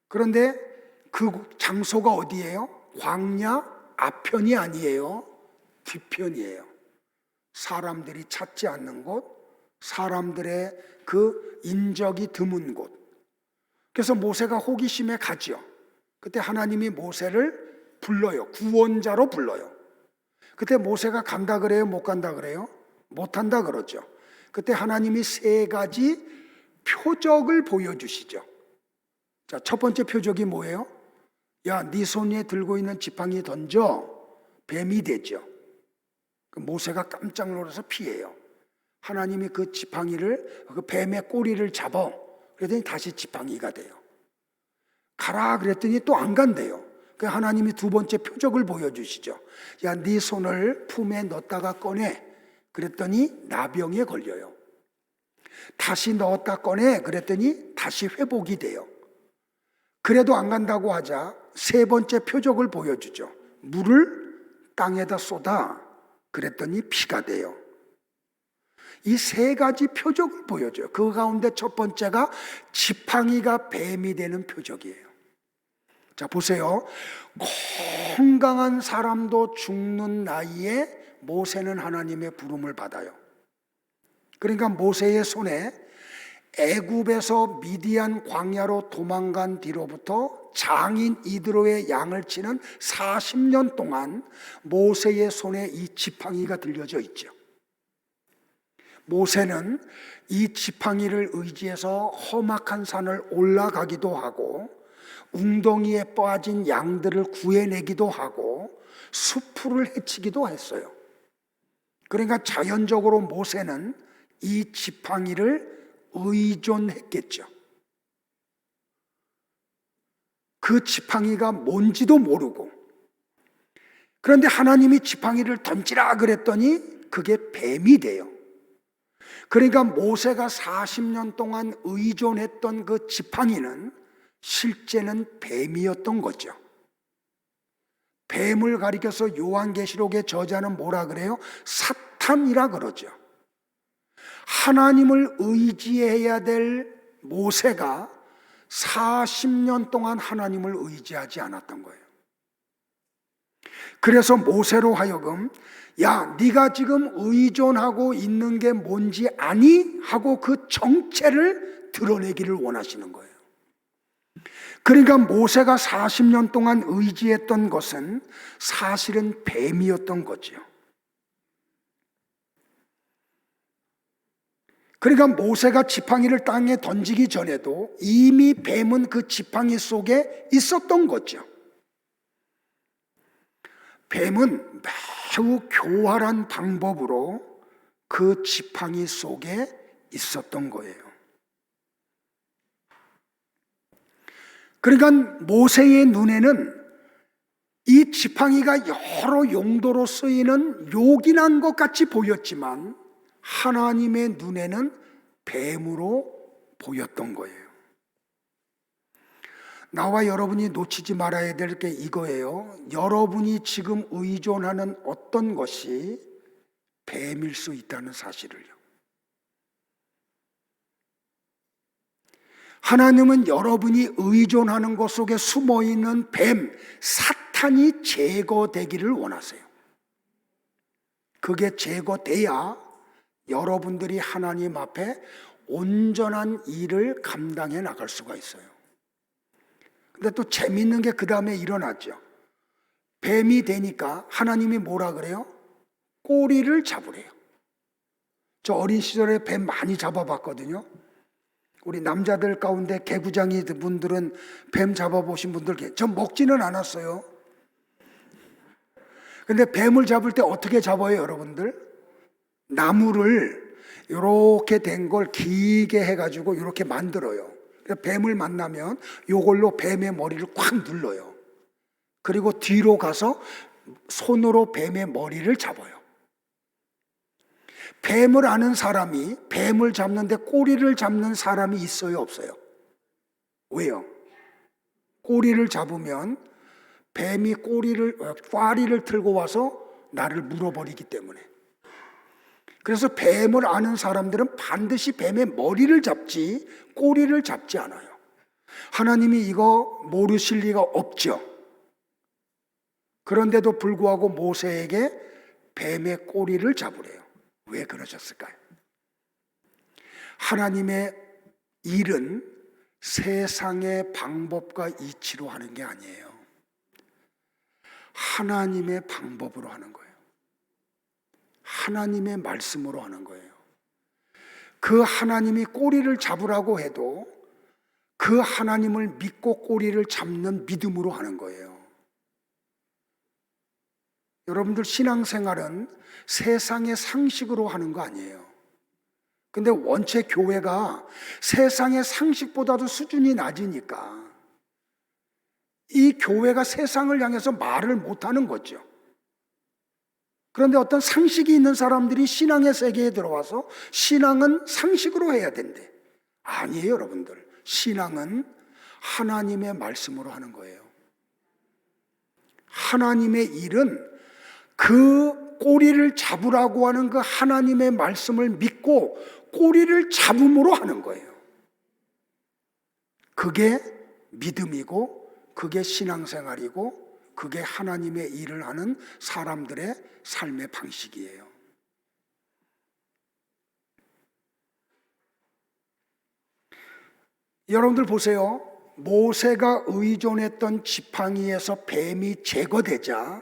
그런데 그 장소가 어디예요? 광야 앞편이 아니에요. 뒤편이에요. 사람들이 찾지 않는 곳, 사람들의 그 인적이 드문 곳. 그래서 모세가 호기심에 가죠. 그때 하나님이 모세를 불러요. 구원자로 불러요. 그때 모세가 간다 그래요? 못 간다 그래요? 못 한다 그러죠. 그때 하나님이 세 가지 표적을 보여주시죠. 자, 첫 번째 표적이 뭐예요? 야, 네 손에 들고 있는 지팡이 던져. 뱀이 되죠. 모세가 깜짝 놀라서 피해요. 하나님이 그 지팡이를, 그 뱀의 꼬리를 잡아. 그랬더니 다시 지팡이가 돼요. 가라 그랬더니 또 안 간대요. 그 하나님이 두 번째 표적을 보여주시죠. 야, 네 손을 품에 넣었다가 꺼내. 그랬더니 나병에 걸려요. 다시 넣었다 꺼내. 그랬더니 다시 회복이 돼요. 그래도 안 간다고 하자 세 번째 표적을 보여주죠. 물을 땅에다 쏟아. 그랬더니 피가 돼요. 이 세 가지 표적을 보여줘요. 그 가운데 첫 번째가 지팡이가 뱀이 되는 표적이에요. 자, 보세요. 건강한 사람도 죽는 나이에 모세는 하나님의 부름을 받아요. 그러니까 모세의 손에 애굽에서 미디안 광야로 도망간 뒤로부터 장인 이드로의 양을 치는 40년 동안 모세의 손에 이 지팡이가 들려져 있죠. 모세는 이 지팡이를 의지해서 험악한 산을 올라가기도 하고 웅덩이에 빠진 양들을 구해내기도 하고 수풀을 헤치기도 했어요. 그러니까 자연적으로 모세는 이 지팡이를 의존했겠죠. 그 지팡이가 뭔지도 모르고. 그런데 하나님이 지팡이를 던지라 그랬더니 그게 뱀이 돼요. 그러니까 모세가 40년 동안 의존했던 그 지팡이는 실제는 뱀이었던 거죠. 뱀을 가리켜서 요한계시록의 저자는 뭐라 그래요? 사탄이라 그러죠. 하나님을 의지해야 될 모세가 40년 동안 하나님을 의지하지 않았던 거예요. 그래서 모세로 하여금 야, 네가 지금 의존하고 있는 게 뭔지 아니? 하고 그 정체를 드러내기를 원하시는 거예요. 그러니까 모세가 40년 동안 의지했던 것은 사실은 뱀이었던 거죠. 그러니까 모세가 지팡이를 땅에 던지기 전에도 이미 뱀은 그 지팡이 속에 있었던 거죠. 뱀은 매우 교활한 방법으로 그 지팡이 속에 있었던 거예요. 그러니까 모세의 눈에는 이 지팡이가 여러 용도로 쓰이는 요긴한 것 같이 보였지만 하나님의 눈에는 뱀으로 보였던 거예요. 나와 여러분이 놓치지 말아야 될 게 이거예요. 여러분이 지금 의존하는 어떤 것이 뱀일 수 있다는 사실을요. 하나님은 여러분이 의존하는 것 속에 숨어있는 뱀, 사탄이 제거되기를 원하세요. 그게 제거돼야 여러분들이 하나님 앞에 온전한 일을 감당해 나갈 수가 있어요. 근데 또 재밌는 게 그 다음에 일어났죠. 뱀이 되니까 하나님이 뭐라 그래요? 꼬리를 잡으래요. 저 어린 시절에 뱀 많이 잡아봤거든요. 우리 남자들 가운데 개구장이 분들은 뱀 잡아보신 분들 계세요. 전 먹지는 않았어요. 근데 뱀을 잡을 때 어떻게 잡아요, 여러분들? 나무를 이렇게 된 걸 길게 해가지고 이렇게 만들어요. 뱀을 만나면 이걸로 뱀의 머리를 꽉 눌러요. 그리고 뒤로 가서 손으로 뱀의 머리를 잡아요. 뱀을 아는 사람이 뱀을 잡는데 꼬리를 잡는 사람이 있어요, 없어요? 왜요? 꼬리를 잡으면 뱀이 꽈리를 들고 와서 나를 물어버리기 때문에. 그래서 뱀을 아는 사람들은 반드시 뱀의 머리를 잡지 꼬리를 잡지 않아요. 하나님이 이거 모르실 리가 없죠. 그런데도 불구하고 모세에게 뱀의 꼬리를 잡으래요. 왜 그러셨을까요? 하나님의 일은 세상의 방법과 이치로 하는 게 아니에요. 하나님의 방법으로 하는 거예요. 하나님의 말씀으로 하는 거예요. 그 하나님이 꼬리를 잡으라고 해도 그 하나님을 믿고 꼬리를 잡는 믿음으로 하는 거예요. 여러분들 신앙생활은 세상의 상식으로 하는 거 아니에요. 근데 원체 교회가 세상의 상식보다도 수준이 낮으니까 이 교회가 세상을 향해서 말을 못하는 거죠. 그런데 어떤 상식이 있는 사람들이 신앙의 세계에 들어와서 신앙은 상식으로 해야 된대. 아니에요, 여러분들. 신앙은 하나님의 말씀으로 하는 거예요. 하나님의 일은 그 꼬리를 잡으라고 하는 그 하나님의 말씀을 믿고 꼬리를 잡음으로 하는 거예요. 그게 믿음이고 그게 신앙생활이고 그게 하나님의 일을 하는 사람들의 삶의 방식이에요. 여러분들 보세요. 모세가 의존했던 지팡이에서 뱀이 제거되자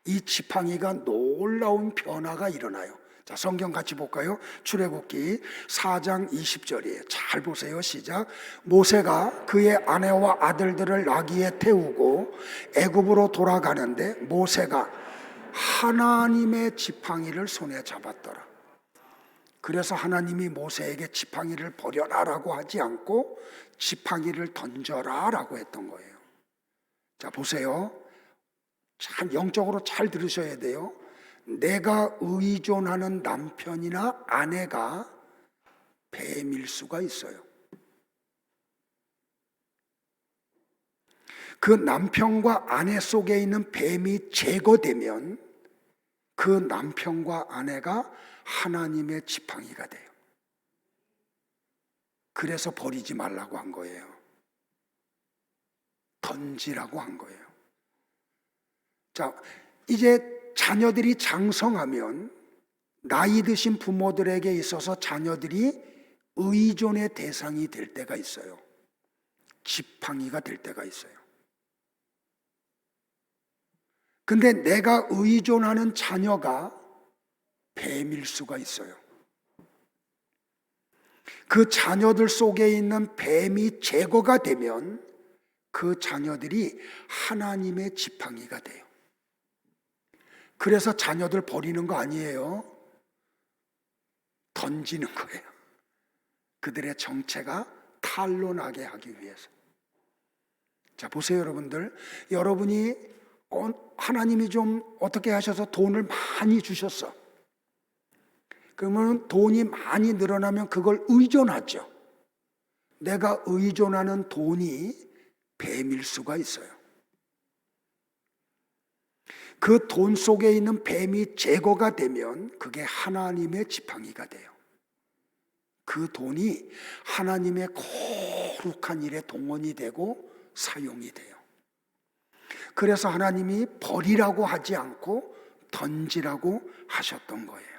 이 지팡이가 놀라운 변화가 일어나요. 자, 성경 같이 볼까요? 출애굽기 4장 20절이에요. 잘 보세요. 시작. 모세가 그의 아내와 아들들을 나귀에 태우고 애굽으로 돌아가는데 모세가 하나님의 지팡이를 손에 잡았더라. 그래서 하나님이 모세에게 지팡이를 버려라라고 하지 않고 지팡이를 던져라라고 했던 거예요. 자, 보세요. 참 영적으로 잘 들으셔야 돼요. 내가 의존하는 남편이나 아내가 뱀일 수가 있어요. 그 남편과 아내 속에 있는 뱀이 제거되면 그 남편과 아내가 하나님의 지팡이가 돼요. 그래서 버리지 말라고 한 거예요. 던지라고 한 거예요. 자, 이제 자녀들이 장성하면 나이 드신 부모들에게 있어서 자녀들이 의존의 대상이 될 때가 있어요. 지팡이가 될 때가 있어요. 근데 내가 의존하는 자녀가 뱀일 수가 있어요. 그 자녀들 속에 있는 뱀이 제거가 되면 그 자녀들이 하나님의 지팡이가 돼요. 그래서 자녀들 버리는 거 아니에요. 던지는 거예요. 그들의 정체가 탄로나게 하기 위해서. 자, 보세요, 여러분들. 여러분이 하나님이 좀 어떻게 하셔서 돈을 많이 주셨어. 그러면 돈이 많이 늘어나면 그걸 의존하죠. 내가 의존하는 돈이 뱀일 수가 있어요. 그 돈 속에 있는 뱀이 제거가 되면 그게 하나님의 지팡이가 돼요. 그 돈이 하나님의 거룩한 일에 동원이 되고 사용이 돼요. 그래서 하나님이 버리라고 하지 않고 던지라고 하셨던 거예요.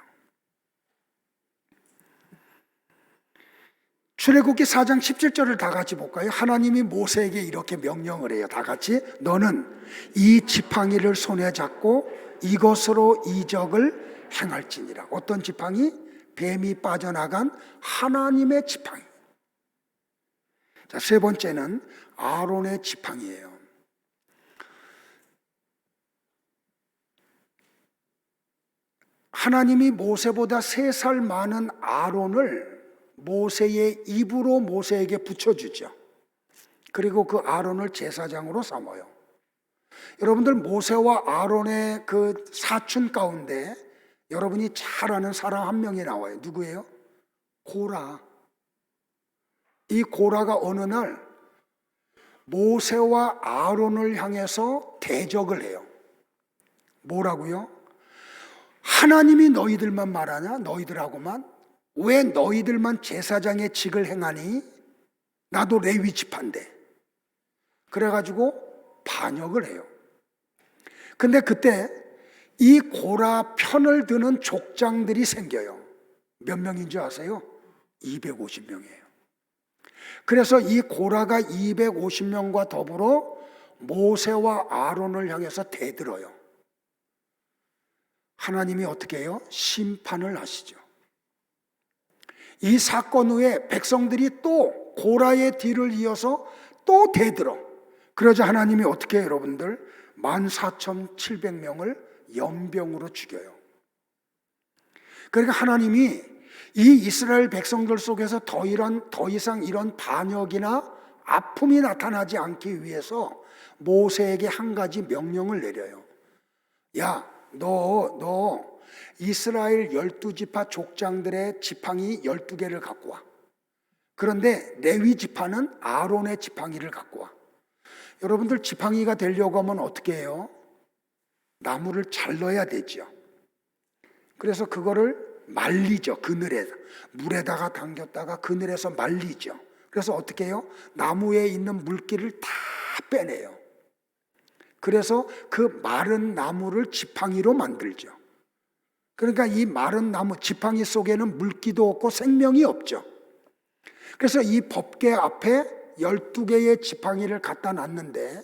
출애굽기 4장 17절을 다 같이 볼까요? 하나님이 모세에게 이렇게 명령을 해요. 다 같이. 너는 이 지팡이를 손에 잡고 이것으로 이적을 행할지니라. 어떤 지팡이? 뱀이 빠져나간 하나님의 지팡이. 자, 세 번째는 아론의 지팡이예요. 하나님이 모세보다 3살 많은 아론을 모세의 입으로 모세에게 붙여주죠. 그리고 그 아론을 제사장으로 삼아요. 여러분들 모세와 아론의 그 사촌 가운데 여러분이 잘 아는 사람 한 명이 나와요. 누구예요? 고라. 이 고라가 어느 날 모세와 아론을 향해서 대적을 해요. 뭐라고요? 하나님이 너희들만 말하냐? 너희들하고만? 왜 너희들만 제사장의 직을 행하니? 나도 레위 지파인데. 그래가지고 반역을 해요. 근데 그때 이 고라 편을 드는 족장들이 생겨요. 몇 명인 줄 아세요? 250명이에요. 그래서 이 고라가 250명과 더불어 모세와 아론을 향해서 대들어요. 하나님이 어떻게 해요? 심판을 하시죠. 이 사건 후에 백성들이 또 고라의 뒤를 이어서 또 대들어. 그러자 하나님이 어떻게 해요, 여러분들? 14,700명을 연병으로 죽여요. 그러니까 하나님이 이 이스라엘 백성들 속에서 더 이상 이런 반역이나 아픔이 나타나지 않기 위해서 모세에게 한 가지 명령을 내려요. 야, 너 이스라엘 12지파 족장들의 지팡이 12개를 갖고 와. 그런데 레위 지파는 아론의 지팡이를 갖고 와. 여러분들 지팡이가 되려고 하면 어떻게 해요? 나무를 잘라야 되죠. 그래서 그거를 말리죠. 그늘에 물에다가 담겼다가 그늘에서 말리죠. 그래서 어떻게 해요? 나무에 있는 물기를 다 빼내요. 그래서 그 마른 나무를 지팡이로 만들죠. 그러니까 이 마른 나무 지팡이 속에는 물기도 없고 생명이 없죠. 그래서 이 법궤 앞에 12개의 지팡이를 갖다 놨는데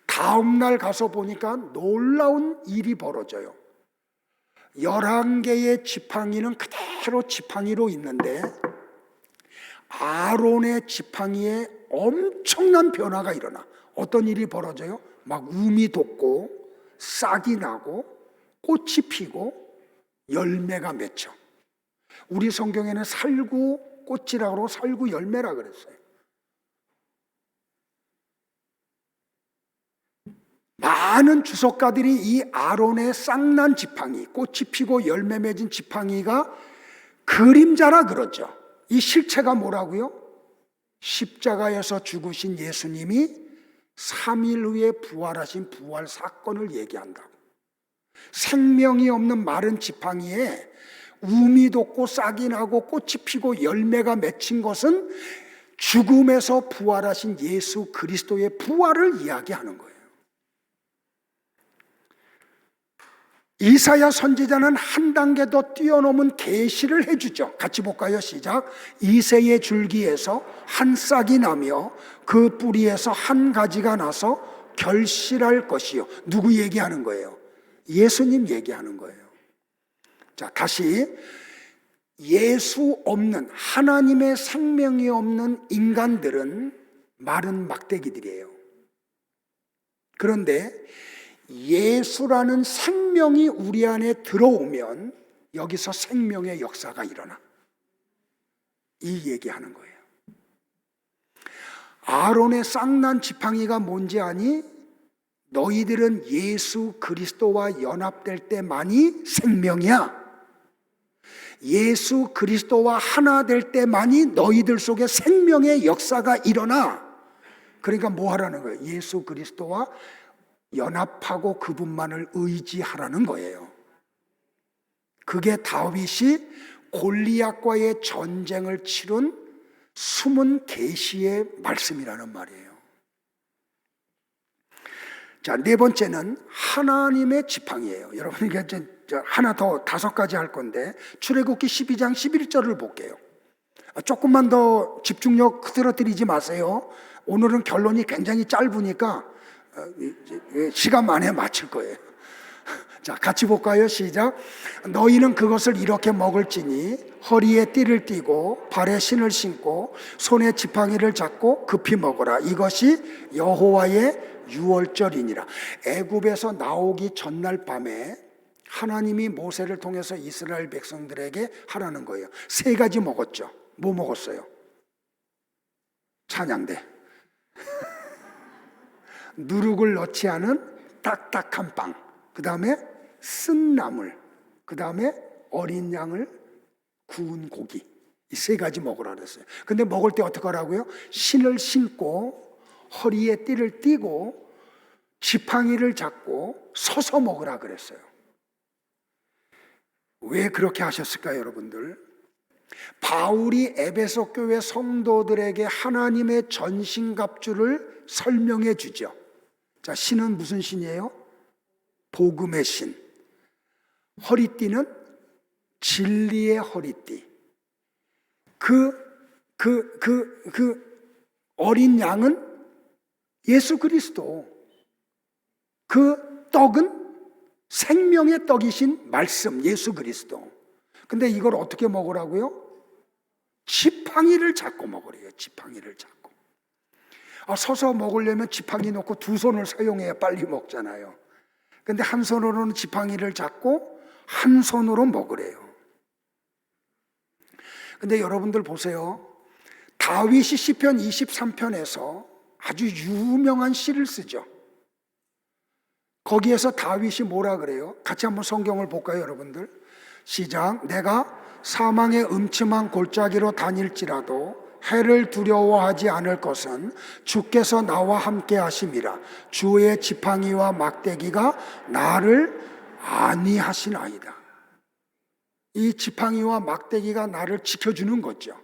다음날 가서 보니까 놀라운 일이 벌어져요. 11개의 지팡이는 그대로 지팡이로 있는데 아론의 지팡이에 엄청난 변화가 일어나. 어떤 일이 벌어져요? 막 움이 돋고 싹이 나고 꽃이 피고 열매가 맺혀. 우리 성경에는 살구 꽃이라고 그러고 살구 열매라 그랬어요. 많은 주석가들이 이 아론의 쌍난 지팡이, 꽃이 피고 열매 맺은 지팡이가 그림자라 그러죠. 이 실체가 뭐라고요? 십자가에서 죽으신 예수님이 3일 후에 부활하신 부활 사건을 얘기한다고. 생명이 없는 마른 지팡이에 움이 돋고 싹이 나고 꽃이 피고 열매가 맺힌 것은 죽음에서 부활하신 예수 그리스도의 부활을 이야기하는 거예요. 이사야 선지자는 한 단계 더 뛰어넘은 계시를 해주죠. 같이 볼까요? 시작. 이새의 줄기에서 한 싹이 나며 그 뿌리에서 한 가지가 나서 결실할 것이요. 누구 얘기하는 거예요? 예수님 얘기하는 거예요. 자, 다시 예수 없는, 하나님의 생명이 없는 인간들은 마른 막대기들이에요. 그런데 예수라는 생명이 우리 안에 들어오면 여기서 생명의 역사가 일어나. 이 얘기하는 거예요. 아론의 쌍난 지팡이가 뭔지 아니? 너희들은 예수 그리스도와 연합될 때만이 생명이야. 예수 그리스도와 하나 될 때만이 너희들 속에 생명의 역사가 일어나. 그러니까 뭐 하라는 거예요? 예수 그리스도와 연합하고 그분만을 의지하라는 거예요. 그게 다윗이 골리앗과의 전쟁을 치른 숨은 계시의 말씀이라는 말이에요. 자, 네 번째는 하나님의 지팡이에요. 여러분, 이게 하나 더 5가지 할 건데, 출애굽기 12장 11절을 볼게요. 조금만 더 집중력 흐트러뜨리지 마세요. 오늘은 결론이 굉장히 짧으니까 시간 만에 마칠 거예요. 자, 같이 볼까요? 시작. 너희는 그것을 이렇게 먹을지니 허리에 띠를 띠고 발에 신을 신고 손에 지팡이를 잡고 급히 먹어라. 이것이 여호와의 유월절이니라. 애굽에서 나오기 전날 밤에 하나님이 모세를 통해서 이스라엘 백성들에게 하라는 거예요. 3가지 먹었죠. 뭐 먹었어요? 찬양대. 누룩을 넣지 않은 딱딱한 빵. 그 다음에 쓴 나물. 그 다음에 어린 양을 구운 고기. 이 3가지 먹으라 그랬어요. 근데 먹을 때 어떻게 하라고요? 신을 신고 허리에 띠를 띠고 지팡이를 잡고 서서 먹으라 그랬어요. 왜 그렇게 하셨을까요, 여러분들? 바울이 에베소 교회 성도들에게 하나님의 전신갑주를 설명해 주죠. 자, 신은 무슨 신이에요? 복음의 신. 허리띠는 진리의 허리띠. 어린 양은 예수 그리스도. 그 떡은 생명의 떡이신 말씀, 예수 그리스도. 근데 이걸 어떻게 먹으라고요? 지팡이를 잡고 먹으래요. 지팡이를 잡고. 서서 먹으려면 지팡이 놓고 2 손을 사용해야 빨리 먹잖아요. 근데 한 손으로는 지팡이를 잡고 한 손으로 먹으래요. 근데 여러분들 보세요. 다윗이 시편 23편에서 아주 유명한 시를 쓰죠. 거기에서 다윗이 뭐라 그래요? 같이 한번 성경을 볼까요, 여러분들? 시작. 내가 사망의 음침한 골짜기로 다닐지라도 해를 두려워하지 않을 것은 주께서 나와 함께 하심이라. 주의 지팡이와 막대기가 나를 안위하시나이다. 이 지팡이와 막대기가 나를 지켜주는 거죠.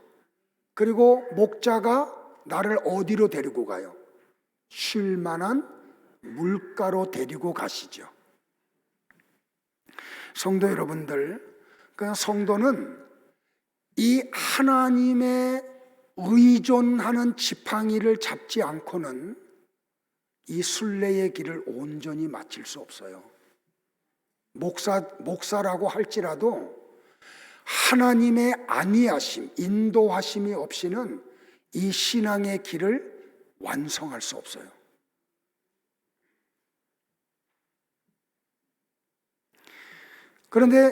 그리고 목자가 나를 어디로 데리고 가요? 쉴 만한 물가로 데리고 가시죠. 성도 여러분들, 그 성도는 이 하나님의 의존하는 지팡이를 잡지 않고는 이 순례의 길을 온전히 마칠 수 없어요. 목사라고 할지라도 하나님의 안위하심, 인도하심이 없이는 이 신앙의 길을 완성할 수 없어요. 그런데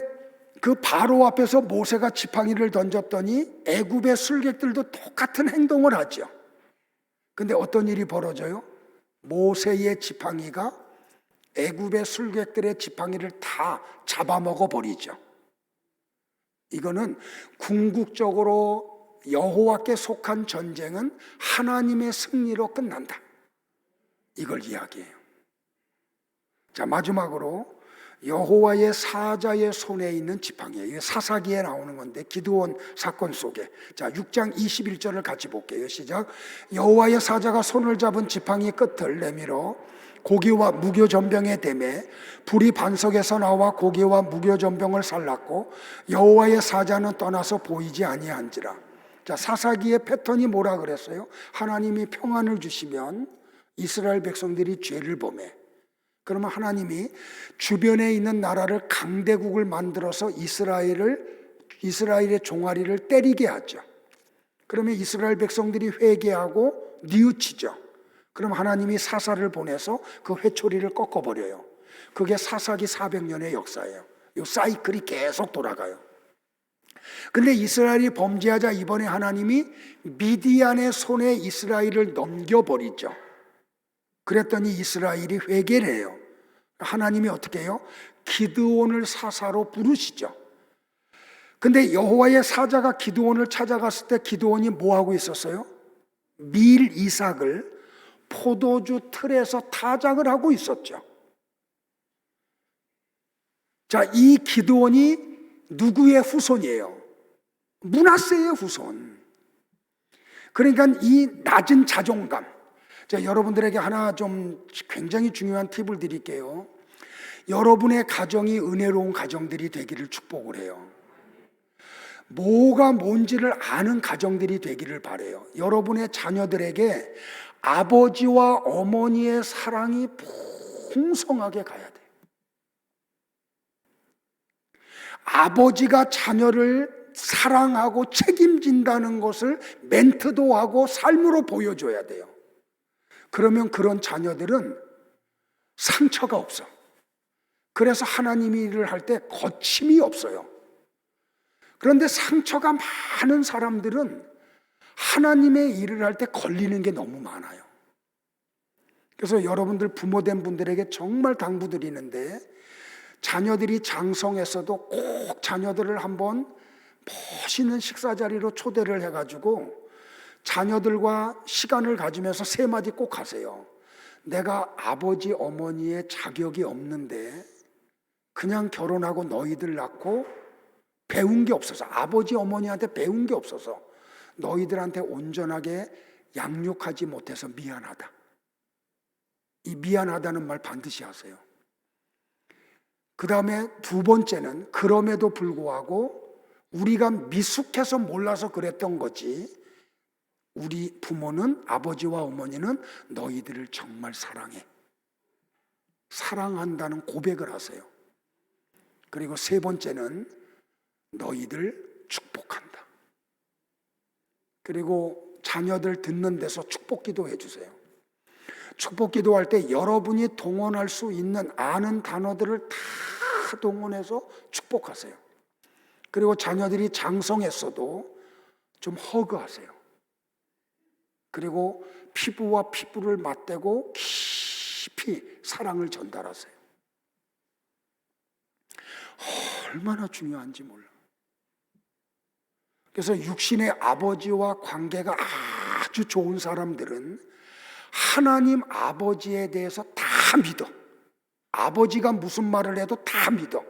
그 바로 앞에서 모세가 지팡이를 던졌더니 애굽의 술객들도 똑같은 행동을 하죠. 근데 어떤 일이 벌어져요? 모세의 지팡이가 애굽의 술객들의 지팡이를 다 잡아먹어 버리죠. 이거는 궁극적으로 여호와께 속한 전쟁은 하나님의 승리로 끝난다. 이걸 이야기해요. 자, 마지막으로 여호와의 사자의 손에 있는 지팡이에요. 사사기에 나오는 건데 기드온 사건 속에. 자, 6장 21절을 같이 볼게요. 시작. 여호와의 사자가 손을 잡은 지팡이 끝을 내밀어 고기와 무교전병에 대매 불이 반석에서 나와 고기와 무교전병을 살랐고 여호와의 사자는 떠나서 보이지 아니한지라. 자, 사사기의 패턴이 뭐라 그랬어요? 하나님이 평안을 주시면 이스라엘 백성들이 죄를 범해. 그러면 하나님이 주변에 있는 나라를 강대국을 만들어서 이스라엘의 종아리를 때리게 하죠. 그러면 이스라엘 백성들이 회개하고 뉘우치죠. 그럼 하나님이 사사를 보내서 그 회초리를 꺾어버려요. 그게 사사기 400년의 역사예요. 이 사이클이 계속 돌아가요. 근데 이스라엘이 범죄하자 이번에 하나님이 미디안의 손에 이스라엘을 넘겨버리죠. 그랬더니 이스라엘이 회개를 해요. 하나님이 어떻게 해요? 기드온을 사사로 부르시죠. 근데 여호와의 사자가 기드온을 찾아갔을 때 기드온이 뭐 하고 있었어요? 밀 이삭을 포도주 틀에서 타작을 하고 있었죠. 자, 이 기드온이 누구의 후손이에요? 므낫세의 후손. 그러니까 이 낮은 자존감. 자, 여러분들에게 하나 좀 굉장히 중요한 팁을 드릴게요. 여러분의 가정이 은혜로운 가정들이 되기를 축복을 해요. 뭐가 뭔지를 아는 가정들이 되기를 바라요. 여러분의 자녀들에게 아버지와 어머니의 사랑이 풍성하게 가야 돼요. 아버지가 자녀를 사랑하고 책임진다는 것을 멘트도 하고 삶으로 보여줘야 돼요. 그러면 그런 자녀들은 상처가 없어. 그래서 하나님이 일을 할 때 거침이 없어요. 그런데 상처가 많은 사람들은 하나님의 일을 할 때 걸리는 게 너무 많아요. 그래서 여러분들 부모된 분들에게 정말 당부드리는데, 자녀들이 장성했어도 꼭 자녀들을 한번 멋있는 식사 자리로 초대를 해가지고 자녀들과 시간을 가지면서 세 마디 꼭 하세요. 내가 아버지 어머니의 자격이 없는데 그냥 결혼하고 너희들 낳고 배운 게 없어서, 아버지 어머니한테 배운 게 없어서 너희들한테 온전하게 양육하지 못해서 미안하다. 이 미안하다는 말 반드시 하세요. 그 다음에 두 번째는, 그럼에도 불구하고 우리가 미숙해서 몰라서 그랬던 거지, 우리 부모는, 아버지와 어머니는 너희들을 정말 사랑해. 사랑한다는 고백을 하세요. 그리고 세 번째는 너희들 축복한다. 그리고 자녀들 듣는 데서 축복 기도해 주세요. 축복 기도할 때 여러분이 동원할 수 있는 아는 단어들을 다 동원해서 축복하세요. 그리고 자녀들이 장성했어도 좀 허그하세요. 그리고 피부와 피부를 맞대고 깊이 사랑을 전달하세요. 얼마나 중요한지 몰라. 그래서 육신의 아버지와 관계가 아주 좋은 사람들은 하나님 아버지에 대해서 다 믿어. 아버지가 무슨 말을 해도 다 믿어.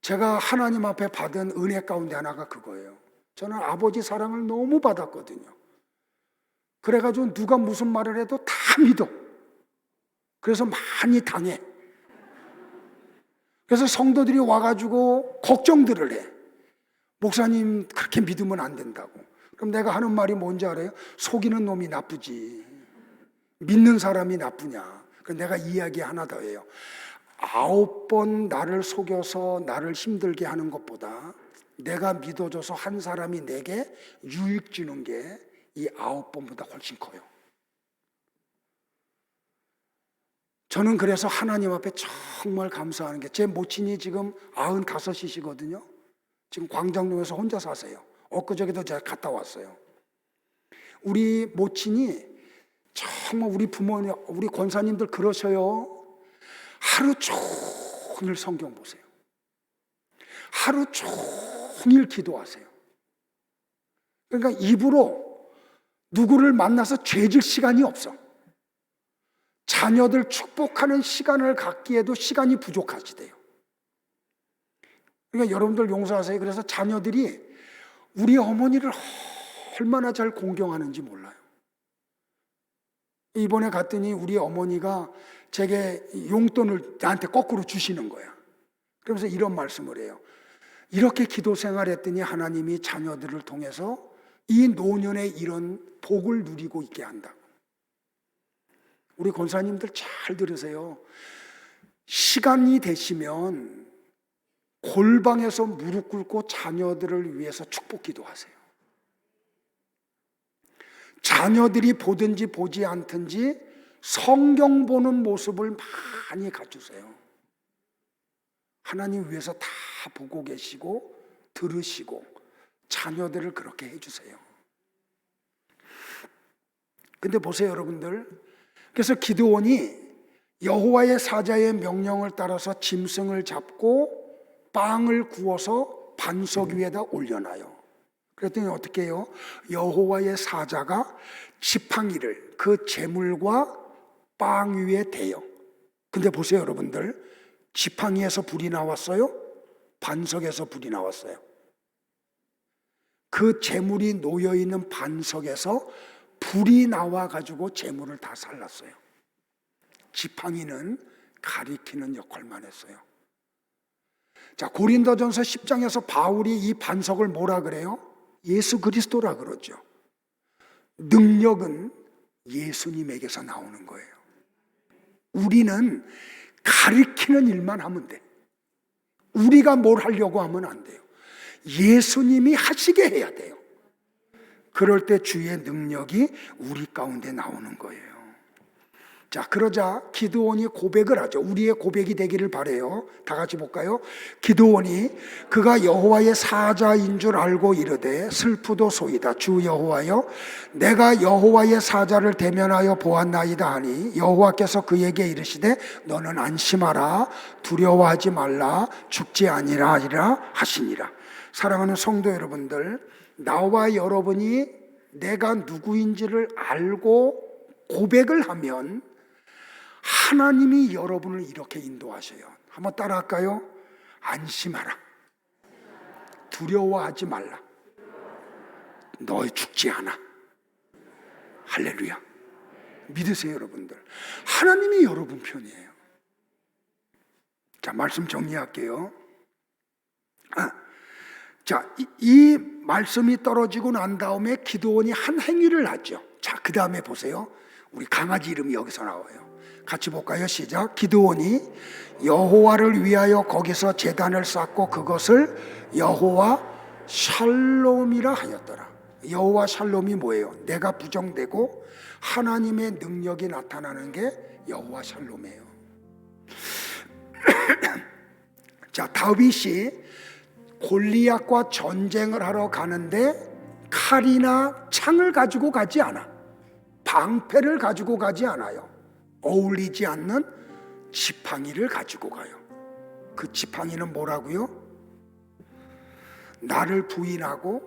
제가 하나님 앞에 받은 은혜 가운데 하나가 그거예요. 저는 아버지 사랑을 너무 받았거든요. 그래가지고 누가 무슨 말을 해도 다 믿어. 그래서 많이 당해. 그래서 성도들이 와가지고 걱정들을 해. 목사님 그렇게 믿으면 안 된다고. 그럼 내가 하는 말이 뭔지 알아요? 속이는 놈이 나쁘지, 믿는 사람이 나쁘냐. 그래서 내가 이야기 하나 더 해요. 9번 나를 속여서 나를 힘들게 하는 것보다 내가 믿어줘서 한 사람이 내게 유익 주는 게 이 9번보다 훨씬 커요. 저는 그래서 하나님 앞에 정말 감사하는 게, 제 모친이 지금 95이시거든요. 지금 광장동에서 혼자 사세요. 엊그저께도 제가 갔다 왔어요. 우리 모친이 정말 우리 부모님, 우리 권사님들 그러셔요. 하루 종일 성경 보세요. 하루 종일 기도하세요. 그러니까 입으로 누구를 만나서 죄질 시간이 없어. 자녀들 축복하는 시간을 갖기에도 시간이 부족하시대요. 그러니까 여러분들 용서하세요. 그래서 자녀들이 우리 어머니를 얼마나 잘 공경하는지 몰라요. 이번에 갔더니 우리 어머니가 제게 용돈을 나한테 거꾸로 주시는 거야. 그러면서 이런 말씀을 해요. 이렇게 기도 생활했더니 하나님이 자녀들을 통해서 이 노년에 이런 복을 누리고 있게 한다고. 우리 권사님들 잘 들으세요. 시간이 되시면 골방에서 무릎 꿇고 자녀들을 위해서 축복 기도하세요. 자녀들이 보든지 보지 않든지 성경 보는 모습을 많이 갖추세요. 하나님 위해서 다 보고 계시고 들으시고 자녀들을 그렇게 해주세요. 근데 보세요, 여러분들. 그래서 기드온이 여호와의 사자의 명령을 따라서 짐승을 잡고 빵을 구워서 반석 위에다 올려놔요. 그랬더니 어떻게 해요? 여호와의 사자가 지팡이를 그 재물과 빵 위에 대요. 근데 보세요, 여러분들. 지팡이에서 불이 나왔어요? 반석에서 불이 나왔어요? 그 재물이 놓여있는 반석에서 불이 나와가지고 재물을 다 살랐어요. 지팡이는 가리키는 역할만 했어요. 자, 고린도전서 10장에서 바울이 이 반석을 뭐라 그래요? 예수 그리스도라 그러죠. 능력은 예수님에게서 나오는 거예요. 우리는 가리키는 일만 하면 돼. 우리가 뭘 하려고 하면 안 돼요. 예수님이 하시게 해야 돼요. 그럴 때 주의 능력이 우리 가운데 나오는 거예요. 자, 그러자 기드온이 고백을 하죠. 우리의 고백이 되기를 바라요. 다 같이 볼까요? 기드온이 그가 여호와의 사자인 줄 알고 이르되 슬프도소이다. 주 여호와여, 내가 여호와의 사자를 대면하여 보았나이다 하니 여호와께서 그에게 이르시되 너는 안심하라, 두려워하지 말라, 죽지 아니하리라 하시니라. 사랑하는 성도 여러분들, 나와 여러분이 내가 누구인지를 알고 고백을 하면 하나님이 여러분을 이렇게 인도하셔요. 한번 따라할까요? 안심하라, 두려워하지 말라, 너 죽지 않아. 할렐루야. 믿으세요, 여러분들. 하나님이 여러분 편이에요. 자, 말씀 정리할게요. 자, 이 말씀이 떨어지고 난 다음에 기드온이 한 행위를 하죠. 자, 그 다음에 보세요. 우리 강아지 이름이 여기서 나와요. 같이 볼까요? 시작. 기드온이 여호와를 위하여 거기서 제단을 쌓고 그것을 여호와 샬롬이라 하였더라. 여호와 샬롬이 뭐예요? 내가 부정되고 하나님의 능력이 나타나는 게 여호와 샬롬이에요. 자, 다윗이 골리앗과 전쟁을 하러 가는데 칼이나 창을 가지고 가지 않아. 방패를 가지고 가지 않아요. 어울리지 않는 지팡이를 가지고 가요. 그 지팡이는 뭐라고요? 나를 부인하고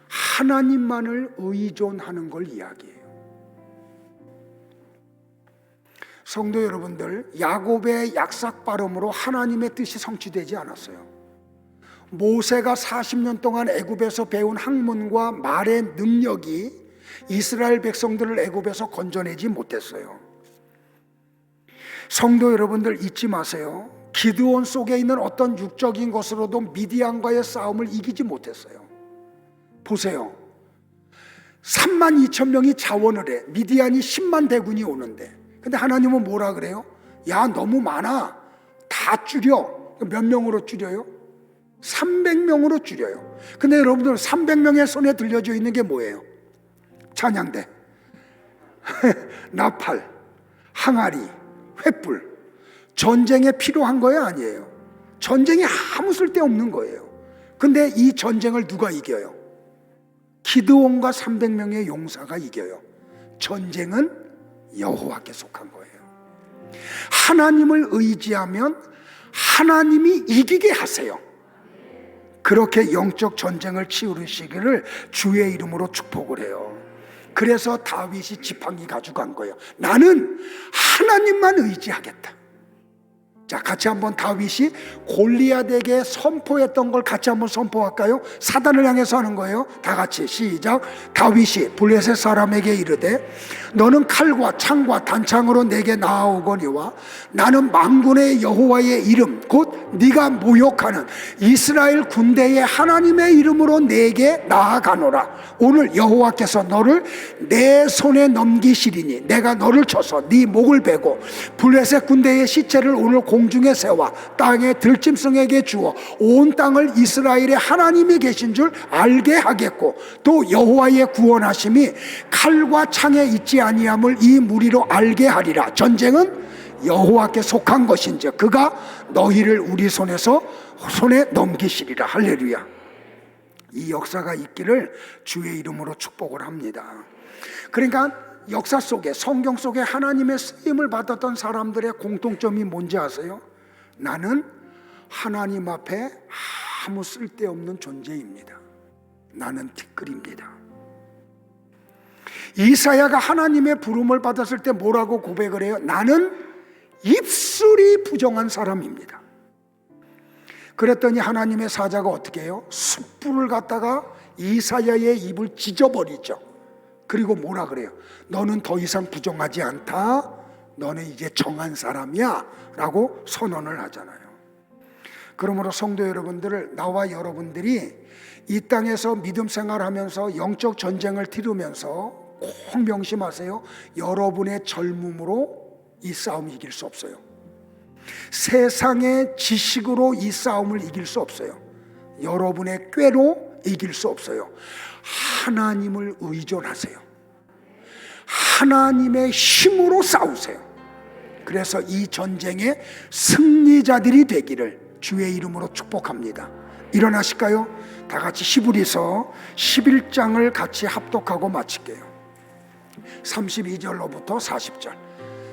하나님만을 의존하는 걸 이야기해요. 성도 여러분들, 야곱의 약삭 발음으로 하나님의 뜻이 성취되지 않았어요. 모세가 40년 동안 애굽에서 배운 학문과 말의 능력이 이스라엘 백성들을 애굽에서 건져내지 못했어요. 성도 여러분들, 잊지 마세요. 기드온 속에 있는 어떤 육적인 것으로도 미디안과의 싸움을 이기지 못했어요. 보세요. 32,000명이 자원을 해. 미디안이 10만 대군이 오는데, 근데 하나님은 뭐라 그래요? 야, 너무 많아, 다 줄여. 몇 명으로 줄여요? 300명으로 줄여요. 근데 여러분들, 300명의 손에 들려져 있는 게 뭐예요? 찬양대, 나팔, 항아리, 횃불. 전쟁에 필요한 거예요? 아니에요. 전쟁에 아무 쓸데없는 거예요. 근데 이 전쟁을 누가 이겨요? 기드온과 300명의 용사가 이겨요. 전쟁은 여호와께 속한 거예요. 하나님을 의지하면 하나님이 이기게 하세요. 그렇게 영적 전쟁을 치르시기를 주의 이름으로 축복을 해요. 그래서 다윗이 지팡이 가져간 거예요. 나는 하나님만 의지하겠다. 자, 같이 한번 다윗이 골리앗에게 선포했던 걸 같이 한번 선포할까요? 사단을 향해서 하는 거예요. 다 같이 시작. 다윗이 블레셋 사람에게 이르되 너는 칼과 창과 단창으로 내게 나아오거니와 나는 만군의 여호와의 이름 곧 네가 모욕하는 이스라엘 군대의 하나님의 이름으로 내게 나아가노라. 오늘 여호와께서 너를 내 손에 넘기시리니 내가 너를 쳐서 네 목을 베고 블레셋 군대의 시체를 오늘 공중에 세워 땅의 들짐승에게 주어 온 땅을 이스라엘의 하나님이 계신 줄 알게 하겠고 또 여호와의 구원하심이 칼과 창에 있지 아니함을 이 무리로 알게 하리라. 전쟁은 여호와께 속한 것인지 그가 너희를 우리 손에 넘기시리라. 할렐루야. 이 역사가 있기를 주의 이름으로 축복을 합니다. 그러니까 역사 속에, 성경 속에 하나님의 쓰임을 받았던 사람들의 공통점이 뭔지 아세요? 나는 하나님 앞에 아무 쓸데없는 존재입니다. 나는 티끌입니다. 이사야가 하나님의 부름을 받았을 때 뭐라고 고백을 해요? 나는 입술이 부정한 사람입니다. 그랬더니 하나님의 사자가 어떻게 해요? 숯불을 갖다가 이사야의 입을 찢어버리죠. 그리고 뭐라 그래요? 너는 더 이상 부정하지 않다. 너는 이제 정한 사람이야 라고 선언을 하잖아요. 그러므로 성도 여러분들을, 나와 여러분들이 이 땅에서 믿음 생활하면서 영적 전쟁을 치르면서 꼭 명심하세요. 여러분의 젊음으로 이 싸움 이길 수 없어요. 세상의 지식으로 이 싸움을 이길 수 없어요. 여러분의 꾀로 이길 수 없어요. 하나님을 의존하세요. 하나님의 힘으로 싸우세요. 그래서 이 전쟁의 승리자들이 되기를 주의 이름으로 축복합니다. 일어나실까요? 다 같이 히브리서 11장을 같이 합독하고 마칠게요. 32절로부터 40절.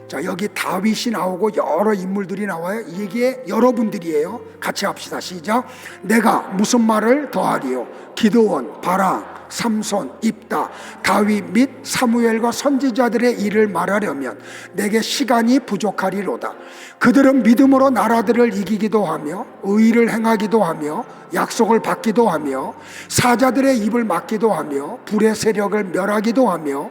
자, 여기 다윗이 나오고 여러 인물들이 나와요. 이게 여러분들이에요. 같이 합시다. 시작. 내가 무슨 말을 더하리요? 기드온, 바락, 삼손, 입다, 다윗 및 사무엘과 선지자들의 일을 말하려면 내게 시간이 부족하리로다. 그들은 믿음으로 나라들을 이기기도 하며 의를 행하기도 하며 약속을 받기도 하며 사자들의 입을 막기도 하며 불의 세력을 멸하기도 하며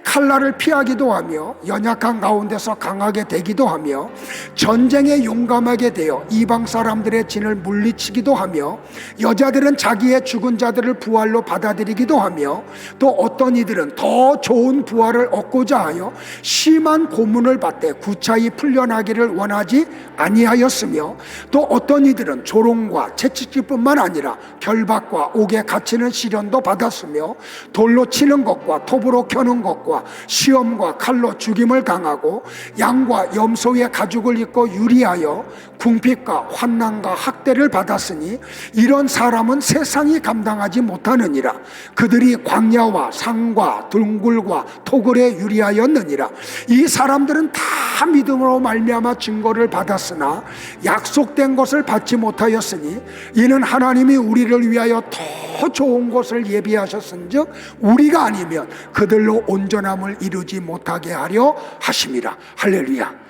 칼날을 피하기도 하며 연약한 가운데서 강하게 되기도 하며 전쟁에 용감하게 되어 이방 사람들의 진을 물리치기도 하며 여자들은 자기의 죽은 자들을 부활로 받아들이기도 하며 또 어떤 이들은 더 좋은 부활을 얻고자 하여 심한 고문을 받되 구차히 풀려나기를 원하지 아니하였으며 또 어떤 이들은 조롱과 채찍질뿐만 아니라 결박과 옥에 갇히는 시련도 받았으며 돌로 치는 것과 톱으로 켜는 것과 시험과 칼로 죽임을 당하고 양과 염소의 가죽을 입고 유리하여 궁핍과 환난과 학대를 받았으니 이런 사람은 세상이 감당하지 못하느니라. 그들이 광야와 산과 동굴과 토굴에 유리하였느니라. 이 사람들은 다 믿음으로 말미암아 증거를 받았으나 약속된 것을 받지 못하였으니 이는 하나님이 우리를 위하여 더 좋은 것을 예비하셨은즉 우리가 아니면 그들로 온전함을 이루지 못하게 하려 하심이라. 할렐루야.